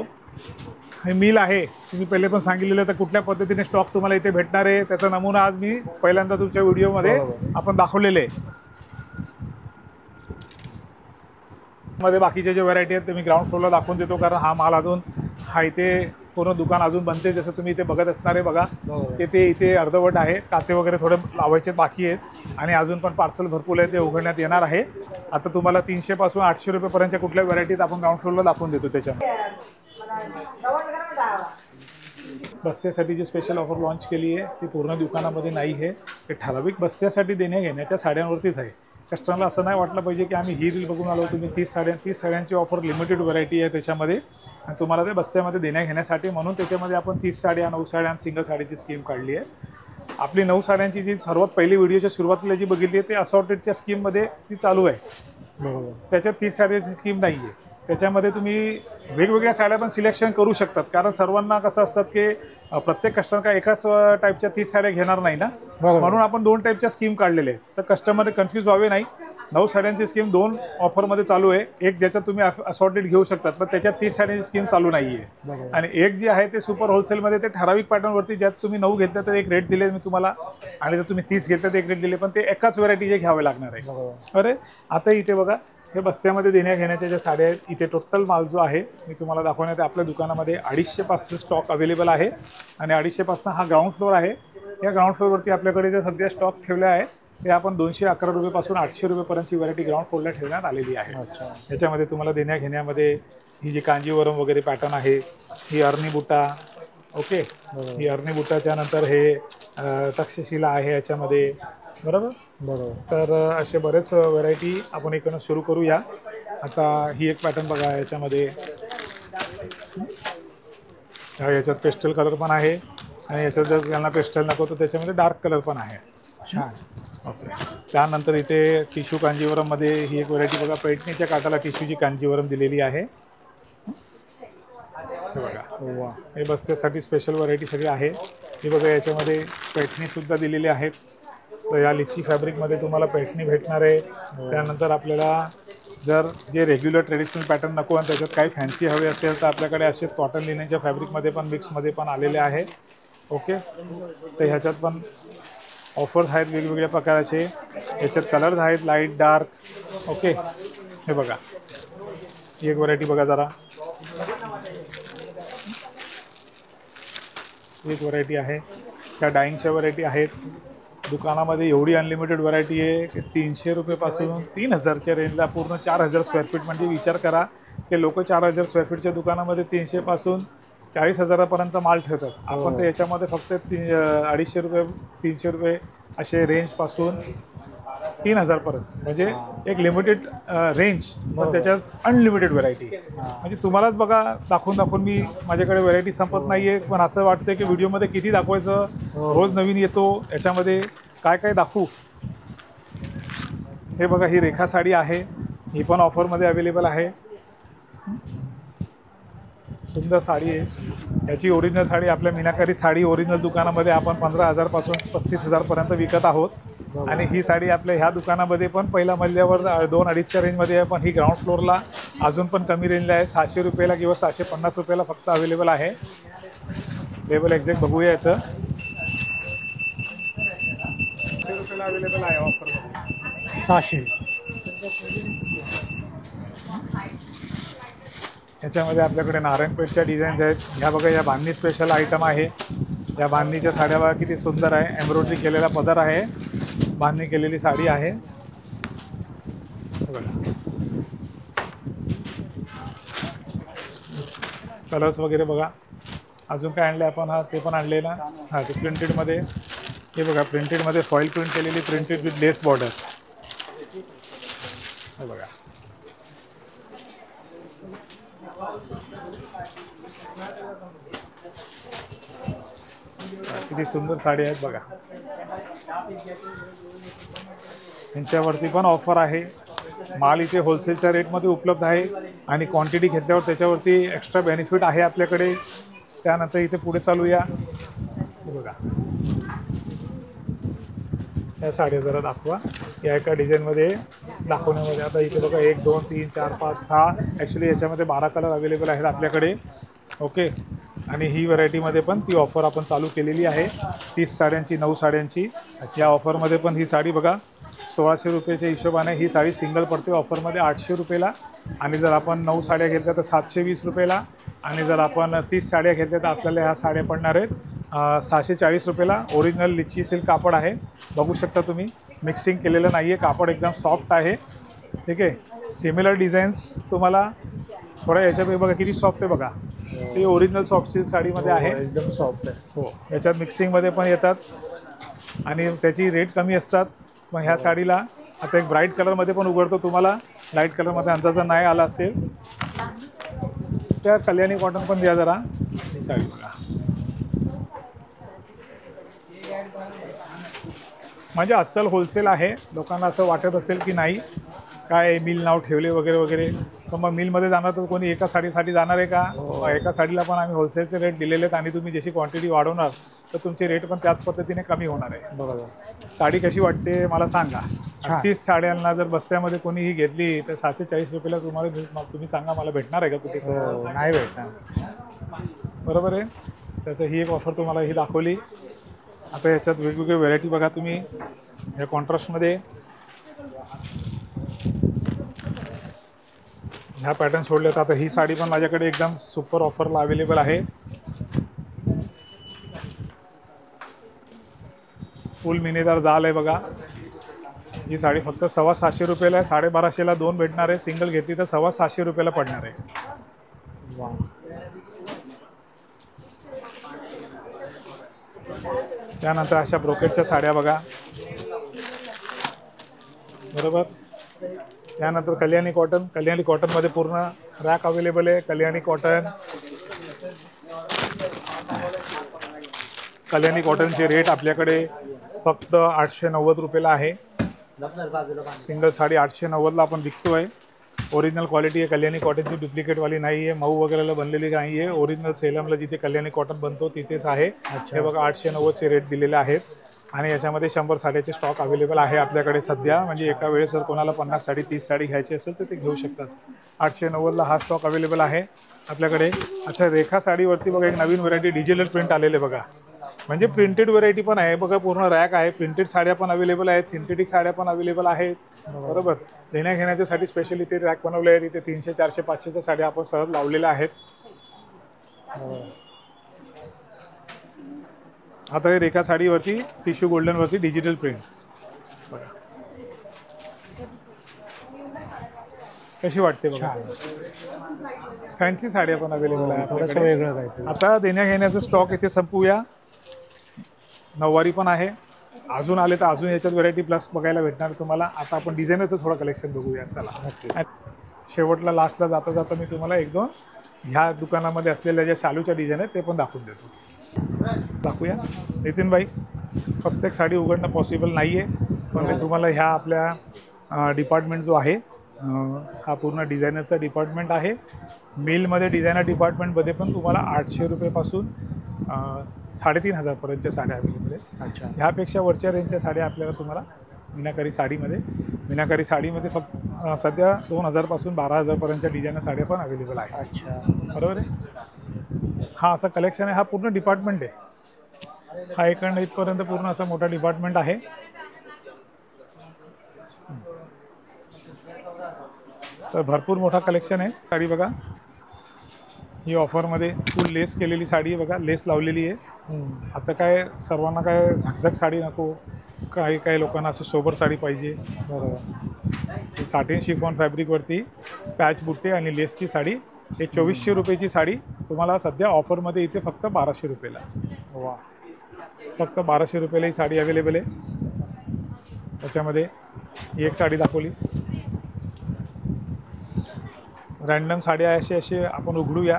B: हे मिल आहे, तुम्ही पहिले पण सांगितलेलं तर कुठल्या पद्धतीने स्टॉक तुम्हाला इथे भेटणार आहे त्याचा नमुना आज मी पहिल्यांदा तुमच्या व्हिडिओमध्ये आपण दाखवलेले आहे. मध्ये बाकीचे जे व्हरायटी आहेत ते मी ग्राउंड फ्लोअरला दाखवून देतो, कारण हा माल अजून हा इथे पूर्ण दुकान अजून बनते. जसं तुम्ही इथे बघत असणार आहे बघा, ते इथे अर्धवट आहे, काचे वगैरे थोडे लावायचे बाकी आहेत आणि अजून पण पार्सल भरपूर आहे ते उघडण्यात येणार आहे. आता तुम्हाला 300 पासून 800 रुपयेपर्यंतच्या कुठल्या व्हरायटीत आपण ग्राउंड फ्लोअरला दाखवून देतो. त्याच्यामध्ये बस्त्यासाठी जी स्पेशल ऑफर लॉन्च केली आहे ती पूर्ण दुकानामध्ये नाही आहे, ते ठराविक बस्त्यासाठी देण्या घेण्याच्या साड्यांवरतीच आहे. कस्टमरला असं नाही वाटलं पाहिजे की आम्ही ही रील बघून आलो, तुम्ही 30 साड्यांची ऑफर लिमिटेड व्हरायटी आहे त्याच्यामध्ये आणि तुम्हाला ते बस्त्यामध्ये देण्या घेण्यासाठी म्हणून त्याच्यामध्ये आपण 30 साड्या 9 साड्या सिंगल साडीची स्कीम काढली आहे. आपली 9 साड्यांची जी सर्वात पहिली व्हिडिओच्या सुरुवातीला जी बघितली आहे ते असॉर्टेडच्या स्कीममध्ये ती चालू आहे. बरोबर, त्याच्यात 30 साड्याची स्कीम नाही आहे. त्याच्यामध्ये तुम्ही वेगवेगळ्या साड्या पण सिलेक्शन करू शकतात, कारण सर्वांना कसं असतात की प्रत्येक कस्टमर काय एकाच टाईपच्या 30 साड्या घेणार नाही ना, म्हणून आपण 2 टाईपच्या स्कीम काढलेल्या आहेत. तर कस्टमर कन्फ्यूज व्हावे नाही. 9 साड्यांची स्कीम 2 ऑफरमध्ये चालू आहे. एक ज्याच्यात तुम्ही असॉर्टेड घेऊ शकतात पण त्याच्यात 30 साड्यांची स्कीम चालू नाही आहे. आणि एक जी आहे ते सुपर होलसेलमध्ये ते ठराविक पॅटर्नवरती ज्यात तुम्ही 9 घेतलं तर एक रेट दिले मी तुम्हाला आणि जर तुम्ही 30 घेतलं तर एक रेट दिले, पण ते एकाच व्हरायटीचे घ्यावे लागणार आहे. अरे आता इथे बघा, हे बस्त्यामध्ये देण्या घेण्याच्या ज्या साड्या आहेत इथे टोटल माल जो आहे मी तुम्हाला दाखवण्यात आपल्या दुकानामध्ये 250 पासून स्टॉक अवेलेबल आहे आणि 250 पासून हा ग्राउंड फ्लोअर आहे. या ग्राउंड फ्लोअरवरती आपल्याकडे जे सध्या स्टॉक ठेवले आहे ते आपण 211 रुपयेपासून 800 रुपयेपर्यंतची व्हरायटी ग्राउंड फ्लोअरला ठेवण्यात आलेली आहे. याच्यामध्ये तुम्हाला देण्या घेण्यामध्ये ही जी कांजीवरम वगैरे पॅटर्न आहे, ही अर्नी बुट्टा, ओके, ही अर्नी बुट्टाच्या नंतर हे तक्षशिला आहे याच्यामध्ये, बरोबर. तर असे बरेच व्हरायटी आपण इकडनं सुरू करूया. आता ही एक पॅटर्न बघा, याच्यामध्ये याच्यात पेस्टल कलर पण आहे आणि याच्यात जर त्यांना पेस्टल नको तर त्याच्यामध्ये डार्क कलर पण आहे. छान, ओके. त्यानंतर इथे टिश्यू कांजीवरममध्ये ही एक व्हरायटी बघा, पैठणीच्या काठाला टिश्यूची कांजीवरम दिलेली आहे. बघा, हे बस्त्यासाठी स्पेशल व्हरायटी सगळी आहे. ही बघा, याच्यामध्ये पैठणीसुद्धा दिलेली आहेत. तर या लिची फॅब्रिकमध्ये तुम्हाला पैठणी भेटणार आहे. त्यानंतर आपल्याला जर जे रेग्युलर ट्रेडिशनल पॅटर्न नको आणि त्याच्यात काही फॅन्सी हवे असेल तर आपल्याकडे असेच कॉटन लिननच्या फॅब्रिकमध्ये पण मिक्समध्ये पण आलेले आहे. ओके, तर ह्याच्यात पण ऑफर्स आहेत वेगवेगळ्या प्रकारचे. याच्यात कलर्स आहेत लाईट डार्क. ओके, हे बघा, ही एक व्हरायटी बघा जरा, एक व्हरायटी आहे. त्या डाईंगच्या व्हरायटी आहेत. दुकानामध्ये एवढी अनलिमिटेड व्हरायटी आहे की 300 रुपयेपासून 3000च्या रेंजला पूर्ण 4000 स्क्वेअर फीट. म्हणजे विचार करा की लोक 4000 स्क्वेअर फीटच्या दुकानामध्ये 300 पासून 40,000पर्यंतचा माल ठेवतात. आपण तर याच्यामध्ये फक्त 250 रुपये 300 रुपये असे रेंजपासून 3000पर्यंत, म्हणजे एक लिमिटेड रेंज, पण त्याच्यात अनलिमिटेड व्हरायटी. म्हणजे तुम्हालाच बघा, दाखवून मी माझ्याकडे व्हरायटी संपत नाही आहे, पण असं वाटतं की व्हिडिओमध्ये किती दाखवायचं, रोज नवीन येतो, याच्यामध्ये काय काय दाखवू. हे बघा, ही रेखा साडी आहे, ही पण ऑफरमध्ये अवेलेबल आहे. सुंदर साडी आहे. याची ओरिजिनल साडी आपल्या मीनाकारी साडी ओरिजिनल दुकानामध्ये आपण 15,000 पासून 35,000पर्यंत विकत आहोत. आणि ही साडी आपल्या ह्या दुकानामध्ये पण पहिल्या मजल्यावर 2-2.5च्या रेंजमध्ये आहे, पण ही ग्राउंड फ्लोअरला अजून पण कमी रेंजला आहे. 600 रुपयाला किंवा 650 रुपयाला फक्त अवेलेबल आहे. लेबल एक्झॅक्ट बघूया याचं. 600 रुपयाला अवेलेबल आहे ऑफरमध्ये. 600. याच्यामध्ये आपल्याकडे नारायणपेठच्या डिझाईन्स आहेत. ह्या बघा, या बांधणी स्पेशल आयटम आहे. या बांधणीच्या साड्या बघा किती सुंदर आहे. एम्ब्रॉयडरी केलेला पदर आहे, बांधणी केलेली साडी आहे. कलर्स वगैरे बघा. अजून काय आणले आपण, हा ते पण आणले ना, हां ते प्रिंटेडमध्ये. हे बघा, प्रिंटेडमध्ये फॉईल प्रिंट केलेली, प्रिंटेड विथ लेस बॉर्डर. हे बघा, किती सुंदर साडी आहेत बघा. यांच्यावरती पण ऑफर आहे. माल इथे होलसेलच्या रेटमध्ये उपलब्ध आहे आणि क्वांटिटी घेतल्यावर त्याच्यावरती एक्स्ट्रा बेनिफिट आहे आपल्याकडे. त्यानंतर इथे पुढे चालूया. बघा, या साड्या जरा दाखवा. या एका डिझाईनमध्ये दाखवण्यामध्ये आता इथे बघा 1 2 3 4 5 6 ॲक्च्युली याच्यामध्ये 12 कलर अवेलेबल आहेत आपल्याकडे. ओके, आणि ही व्हरायटीमध्ये पण ती ऑफर आपण चालू केलेली आहे 30 साड्यांची, 9 साड्यांची. या ऑफरमध्ये पण ही साडी बघा 1600 रुपयाच्या हिशोबाने ही साडी सिंगल पडते ऑफरमध्ये 800 रुपयाला. आणि जर आपण 9 साड्या घेतल्या तर 720 रुपयाला. आणि जर आपण 30 साड्या घेतल्या तर आपल्याला ह्या साड्या पडणार आहेत 640 रुपयाला. ओरिजिनल लिच्ची सिल्क कापड आहे, बघू शकता तुम्ही, मिक्सिंग केलेलं नाही आहे, कापड एकदम सॉफ्ट आहे. ठीक आहे. सिमिलर डिझाईन्स तुम्हाला थोड्या याच्यामध्ये बघा किती सॉफ्ट आहे बघा. ते ओरिजिनल सॉफ्ट सिल्क साडीमध्ये आहे,
A: एकदम सॉफ्ट आहे.
B: हो. याच्यात मिक्सिंगमध्ये पण येतात आणि त्याची रेट कमी असतात. मग ह्या साडीला आता एक ब्राईट कलरमध्ये पण उघडतो तुम्हाला, लाईट कलरमध्ये अंदाजा नाही आला असेल त्या कल्याणी कॉटन पण द्या जरा. ही साडी बघा, म्हणजे अस्सल होलसेल आहे. लोकांना असं वाटत असेल की नाही काय मिल नाव ठेवले वगैरे वगैरे, तर मग मिलमध्ये जाणार तर कोणी एका साडीसाठी जाणार आहे का? एका साडीला पण आम्ही होलसेलचे रेट दिलेले आहेत आणि तुम्ही जशी क्वांटिटी वाढवणार तर तुमचे रेट पण त्याच पद्धतीने कमी होणार आहे.
A: बरोबर.
B: साडी कशी वाटते मला सांगा.
A: छान.
B: 30 साड्यांना जर बस्त्यामध्ये कोणी ही घेतली तर 740 रुपयाला तुम्हाला, तुम्ही सांगा मला भेटणार आहे का कुठे?
A: नाही भेटणार.
B: बरोबर आहे. त्याचं ही एक ऑफर तुम्हाला ही दाखवली. आता याच्यात वेगवेगळे व्हरायटी बघा तुम्ही या कॉन्ट्रास्टमध्ये. ह्या पॅटर्न सोडले तर आता ही साडी पण माझ्याकडे एकदम सुपर ऑफरला अवेलेबल आहे. फुल मिनीदार जाल आहे बघा. ही साडी फक्त 750 रुपयाला आहे. 1250ला 2 भेटणार आहे. सिंगल घेतली तर 750 रुपयाला पडणार आहे. त्यानंतर अशा ब्रोकेटच्या साड्या बघा, बरोबर. त्यानंतर कल्याणी कॉटन. कल्याणी कॉटनमध्ये पूर्ण रॅक अवेलेबल आहे. कल्याणी कॉटन, कल्याणी कॉटनचे रेट आपल्याकडे फक्त 890 रुपयाला आहे. सिंगल साडी 890ला आपण विकतोय. ओरिजिनल क्वालिटी आहे कल्याणी कॉटनची, डुप्लिकेटवाली नाही आहे, मऊ वगैरेला बनलेली नाही आहे. ओरिजिनल सेलमला जिथे कल्याणी कॉटन बनतो तिथेच आहे. हे बघा 890चे रेट दिलेले आहेत. आणि याच्यामध्ये 100 साड्याचे स्टॉक अवेलेबल आहे आपल्याकडे सध्या. म्हणजे एका वेळेस जर कोणाला 50 साडी 30 साडी घ्यायची असेल तर ते घेऊ शकतात. 890ला हा स्टॉक अवेलेबल आहे आपल्याकडे. अच्छा, रेखा साडीवरती बघा एक नवीन व्हरायटी डिजिटल प्रिंट आलेले बघा. म्हणजे प्रिंटेड व्हरायटी पण आहे बघा, पूर्ण रॅक आहे. प्रिंटेड साड्या पण अवेलेबल आहेत, सिंथेटिक साड्या पण अवेलेबल आहेत. बरोबर. देण्या घेण्याच्यासाठी स्पेशल इथे रॅक बनवले आहेत. इथे 300, 400, 500च्या साड्या आपण सहज लावलेल्या आहेत. आता हे रेखा साडीवरती टिश्यू गोल्डनवरती डिजिटल प्रिंट बघा कशी वाटते बघा. फॅन्सी साड्या पण अवेलेबल आहे आपल्याकडे. आता देण्या घेण्याचं स्टॉक इथे संपूया. नऊवारी पण आहे. अजून आले तर अजून याच्यात व्हरायटी प्लस बघायला भेटणार तुम्हाला. आता आपण डिझायनरचं थोडं कलेक्शन बघूया चला. शेवटला लास्टला जाता जाता मी तुम्हाला 1-2 ह्या दुकानामध्ये असलेल्या ज्या शालूच्या डिझाईन आहेत ते पण दाखवून देतो. दाखवूया नितीन भाई. प्रत्येक साडी उघडणं पॉसिबल नाही आहे, पण मी तुम्हाला ह्या आपल्या डिपार्टमेंट जो आहे हा पूर्ण डिझायनरचा डिपार्टमेंट आहे. मिलमध्ये डिझायनर डिपार्टमेंटमध्ये पण तुम्हाला 800 रुपयेपासून 3500 पर्यंतच्या साड्या अवेलेबल आहेत.
A: अच्छा.
B: ह्यापेक्षा वरच्या रेंजच्या साड्या आपल्याला तुम्हाला मीनाकारी साडीमध्ये फक्त सध्या 2000 पासून 12,000 पर्यंतच्या डिझायनर साड्या पण अवेलेबल आहेत.
A: अच्छा,
B: बरोबर आहे. हा असं कलेक्शन आहे. हा पूर्ण डिपार्टमेंट आहे. हा इकडनं इथपर्यंत पूर्ण असा मोठा डिपार्टमेंट आहे. तर भरपूर मोठा कलेक्शन आहे. साडी बघा ही ऑफरमध्ये फुल लेस केलेली साडी आहे बघा, लेस लावलेली आहे. आता काय सर्वांना काय झकझक साडी नको, काही लोकांना असं सोबर साडी पाहिजे. बरोबर. साटिन शिफॉन फॅब्रिकवरती पॅच बुट्टे आणि लेसची साडी. हे 2400 रुपयाची साडी तुम्हाला सध्या ऑफरमध्ये इथे फक्त 1200 रुपयाला. वा, फक्त 1200 रुपयाला ही साडी अवेलेबल आहे. त्याच्यामध्ये ही एक साडी दाखवली. रॅन्डम साड्या असे आपण उघडूया.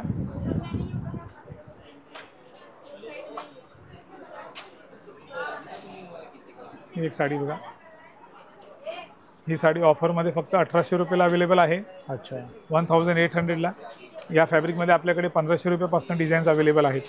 B: ही एक साडी बघा. ही साडी ऑफरमध्ये फक्त 1800 रुपयाला अवेलेबल आहे.
A: अच्छा.
B: 1800ला. या फॅब्रिकमध्ये आपल्याकडे 1500 रुपयापासून डिझाईन्स अवेलेबल आहेत.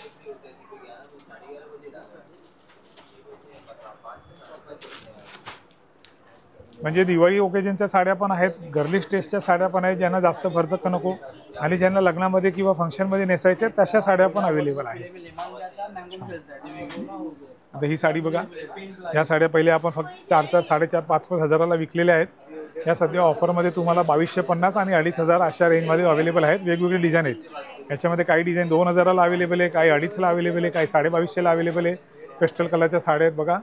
B: म्हणजे दिवाळी ओकेजनच्या साड्या पण आहेत, गर्ली स्टेजच्या साड्या पण आहेत, ज्यांना जास्त खर्च नको आणि ज्यांना लग्नामध्ये किंवा फंक्शनमध्ये नेसायच्या तशा साड्या पण अवेलेबल आहेत. आता ही साडी बघा, या साड्या पहिले आपण फक्त 4-4, 4.5, 5-5 हजाराला विकलेल्या आहेत. या सध्या ऑफरमध्ये तुम्हाला 2250 आणि 2500 अशा रेंजमध्ये अवेलेबल आहेत. वेगवेगळे डिझाईन आहेत. याच्यामध्ये काही डिझाईन 2000ला अवेलेबल आहे, काही 250ला अवेलेबल आहे, काही 2250ला अवेलेबल आहे. पेस्टल कलरच्या साड्या आहेत बघा,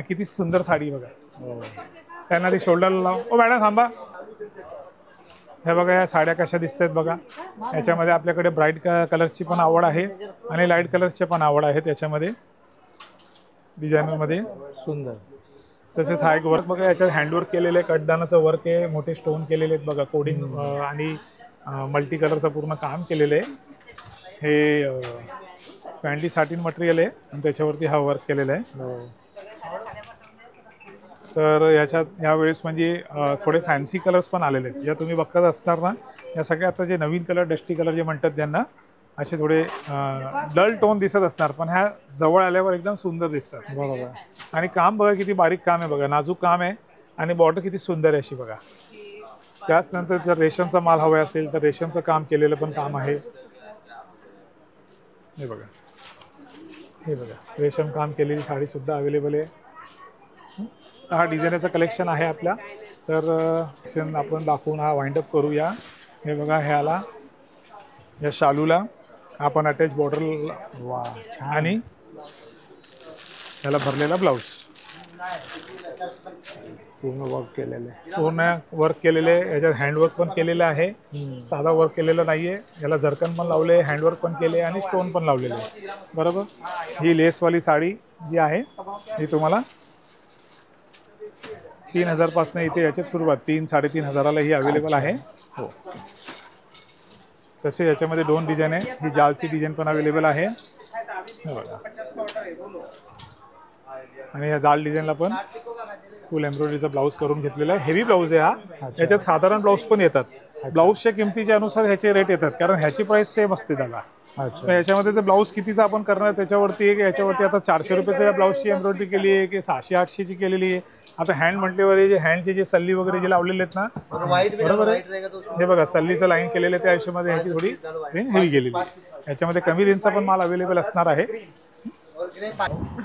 B: किती सुंदर साडी बघा. त्यांना ती शोल्डरला लाव. ओ मॅडम थांबा. हे बघा या साड्या कशा दिसत आहेत बघा. याच्यामध्ये आपल्याकडे ब्राईट कलर्सची पण आवड आहे आणि लाईट कलर्सची पण आवड आहे. त्याच्यामध्ये डिझायनरमध्ये
A: सुंदर.
B: तसेच हा एक वर्क बघा, याच्यात हँडवर्क केलेलं आहे, कटदानाचं वर्क आहे, मोठे स्टोन केलेले आहेत बघा, कोडिंग आणि मल्टी कलरचं पूर्ण काम केलेलं आहे. हे पॅन्टी साटिन मटेरियल आहे आणि त्याच्यावरती हा वर्क केलेला आहे. तर याच्यात यावेळेस म्हणजे थोडे फॅन्सी कलर्स पण आलेले आहेत. ज्या तुम्ही बघत असणार ना, या सगळ्या आता जे नवीन कलर, डस्टी कलर जे म्हणतात त्यांना, असे थोडे डल टोन दिसत असणार, पण ह्या जवळ आल्यावर एकदम सुंदर दिसतात.
A: बरोबर.
B: आणि काम बघा किती बारीक काम आहे बघा, नाजूक काम आहे आणि बॉर्डर किती सुंदर आहे अशी बघा. त्याचनंतर जर रेशमचा माल हवा असेल तर रेशमचं काम केलेलं पण काम आहे. हे बघा, हे बघा रेशम काम केलेली साडी सुद्धा अवेलेबल आहे. हा डिझाईनचं कलेक्शन आहे आपल्या. तर आपण दाखवून हा वाइंडअप करूया. हे बघा, ह्याला या शालूला आपण अटॅच बॉर्डर आणि त्याला भरलेला ब्लाऊज
A: पूर्ण वर्क केलेलं आहे.
B: पूर्ण वर्क केलेले आहे. याच्यात हँडवर्क पण केलेलं आहे, साधा वर्क केलेलं नाहीये. याला झरकन पण लावले, हँडवर्क पण केले आणि स्टोन पण लावलेले आहे. बरोबर. ही लेसवाली साडी जी आहे ही तुम्हाला 3000 पासून इथे याच्यात सुरुवात 3-3.5 हजाराला ही अवेलेबल आहे. हो. तसे याच्यामध्ये 2 डिझाईन आहे. ही जालची डिझाईन पण अवेलेबल आहे आणि या जाल डिझाईनला पण फुल एम्ब्रॉयडरीचा ब्लाऊज करून घेतलेला आहे. हेवी ब्लाऊज आहे हा. याच्यात साधारण ब्लाऊज पण येतात. ब्लाऊजच्या किमतीच्या अनुसार ह्याचे रेट येतात, कारण ह्याची प्राइस सेम असते त्याला. तर याच्यामध्ये ते ब्लाऊज कितीचा आपण करणार त्याच्यावरती आहे. याच्यावरती आता 400 रुपयाच्या या ब्लाऊजची एम्ब्रॉयडरी केली आहे की 600-800ची केलेली आहे. आता हँड म्हटल्यावर जे हँडचे जे सल्ली वगैरे जे लावलेले आहेत ना, बरोबर आहे. हे बघा सल्लीचं लाईन केलेलं आहे, त्या हिशोबामध्ये ह्याची थोडी रेंज हेवी गेलेली आहे. याच्यामध्ये कमी रेंजचा पण माल अवेलेबल असणार आहे.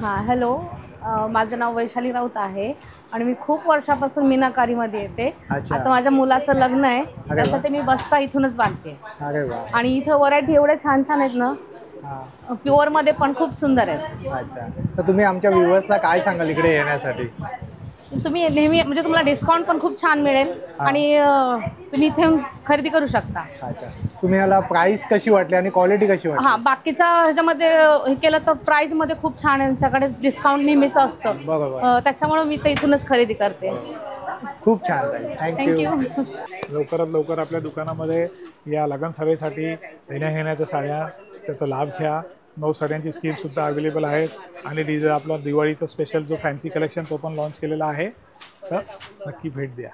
C: हां हॅलो, माझं नाव वैशाली राऊत आहे आणि मी खूप वर्षापासून मीनाकारीमध्ये येते. आता माझ्या मुलाचं लग्न आहे, त्यासाठी मी बस्ता इथूनच बांधते. आणि इथं व्हरायटी एवढे छान छान आहेत ना, प्युअरमध्ये पण खूप सुंदर आहेत.
A: अच्छा, तर तुम्ही आमच्या व्ह्युअर्सला काय सांगाल इकडे येण्यासाठी?
C: तुम्ही नेहमी म्हणजे तुम्हाला डिस्काउंट पण खूप छान मिळेल आणि तुम्ही इथे खरेदी करू शकता.
A: अच्छा, तुम्ही याला प्राइस कशी वाटली आणि क्वालिटी कशी वाटली?
C: हां, बाकीच्या ह्याच्यामध्ये हे केलं तर प्राईसमध्ये खूप छान आहे, यांच्याकडे डिस्काउंट नेहमीच असतं.
A: बरोबर.
C: त्याच्यामुळे मी तर इथूनच खरेदी करते.
A: खूप छान. थँक्यू.
B: लवकरात लवकर आपल्या दुकानामध्ये या लग्न सराईसाठी येण्या साड्या त्याचा लाभ घ्या. 9 साड्यांची स्कीमसुद्धा अवेलेबल आहेत आणि आपला दिवाळीचा स्पेशल जो फॅन्सी कलेक्शन तो पण लॉन्च केलेला आहे. तर नक्की भेट द्या.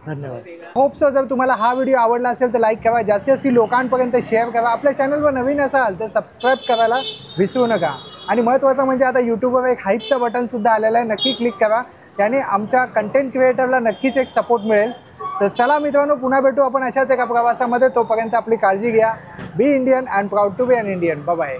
A: धन्यवाद. होप सो जर तुम्हाला हा व्हिडिओ आवडला असेल तर लाईक करा, जास्तीत लोकांपर्यंत शेअर करा. आपल्या चॅनलवर नवीन असाल तर सबस्क्राईब करायला विसरू नका. आणि महत्त्वाचं म्हणजे आता यूट्यूबवर एक हाईपचं बटनसुद्धा आलेलं आहे, नक्की क्लिक करा. त्याने आमच्या कंटेंट क्रिएटरला नक्कीच एक सपोर्ट मिळेल. तर चला मित्रांनो, पुन्हा भेटू आपण अशाच एका प्रवासामध्ये. तोपर्यंत आपली काळजी घ्या. Be Indian and proud to be an Indian. Bye bye.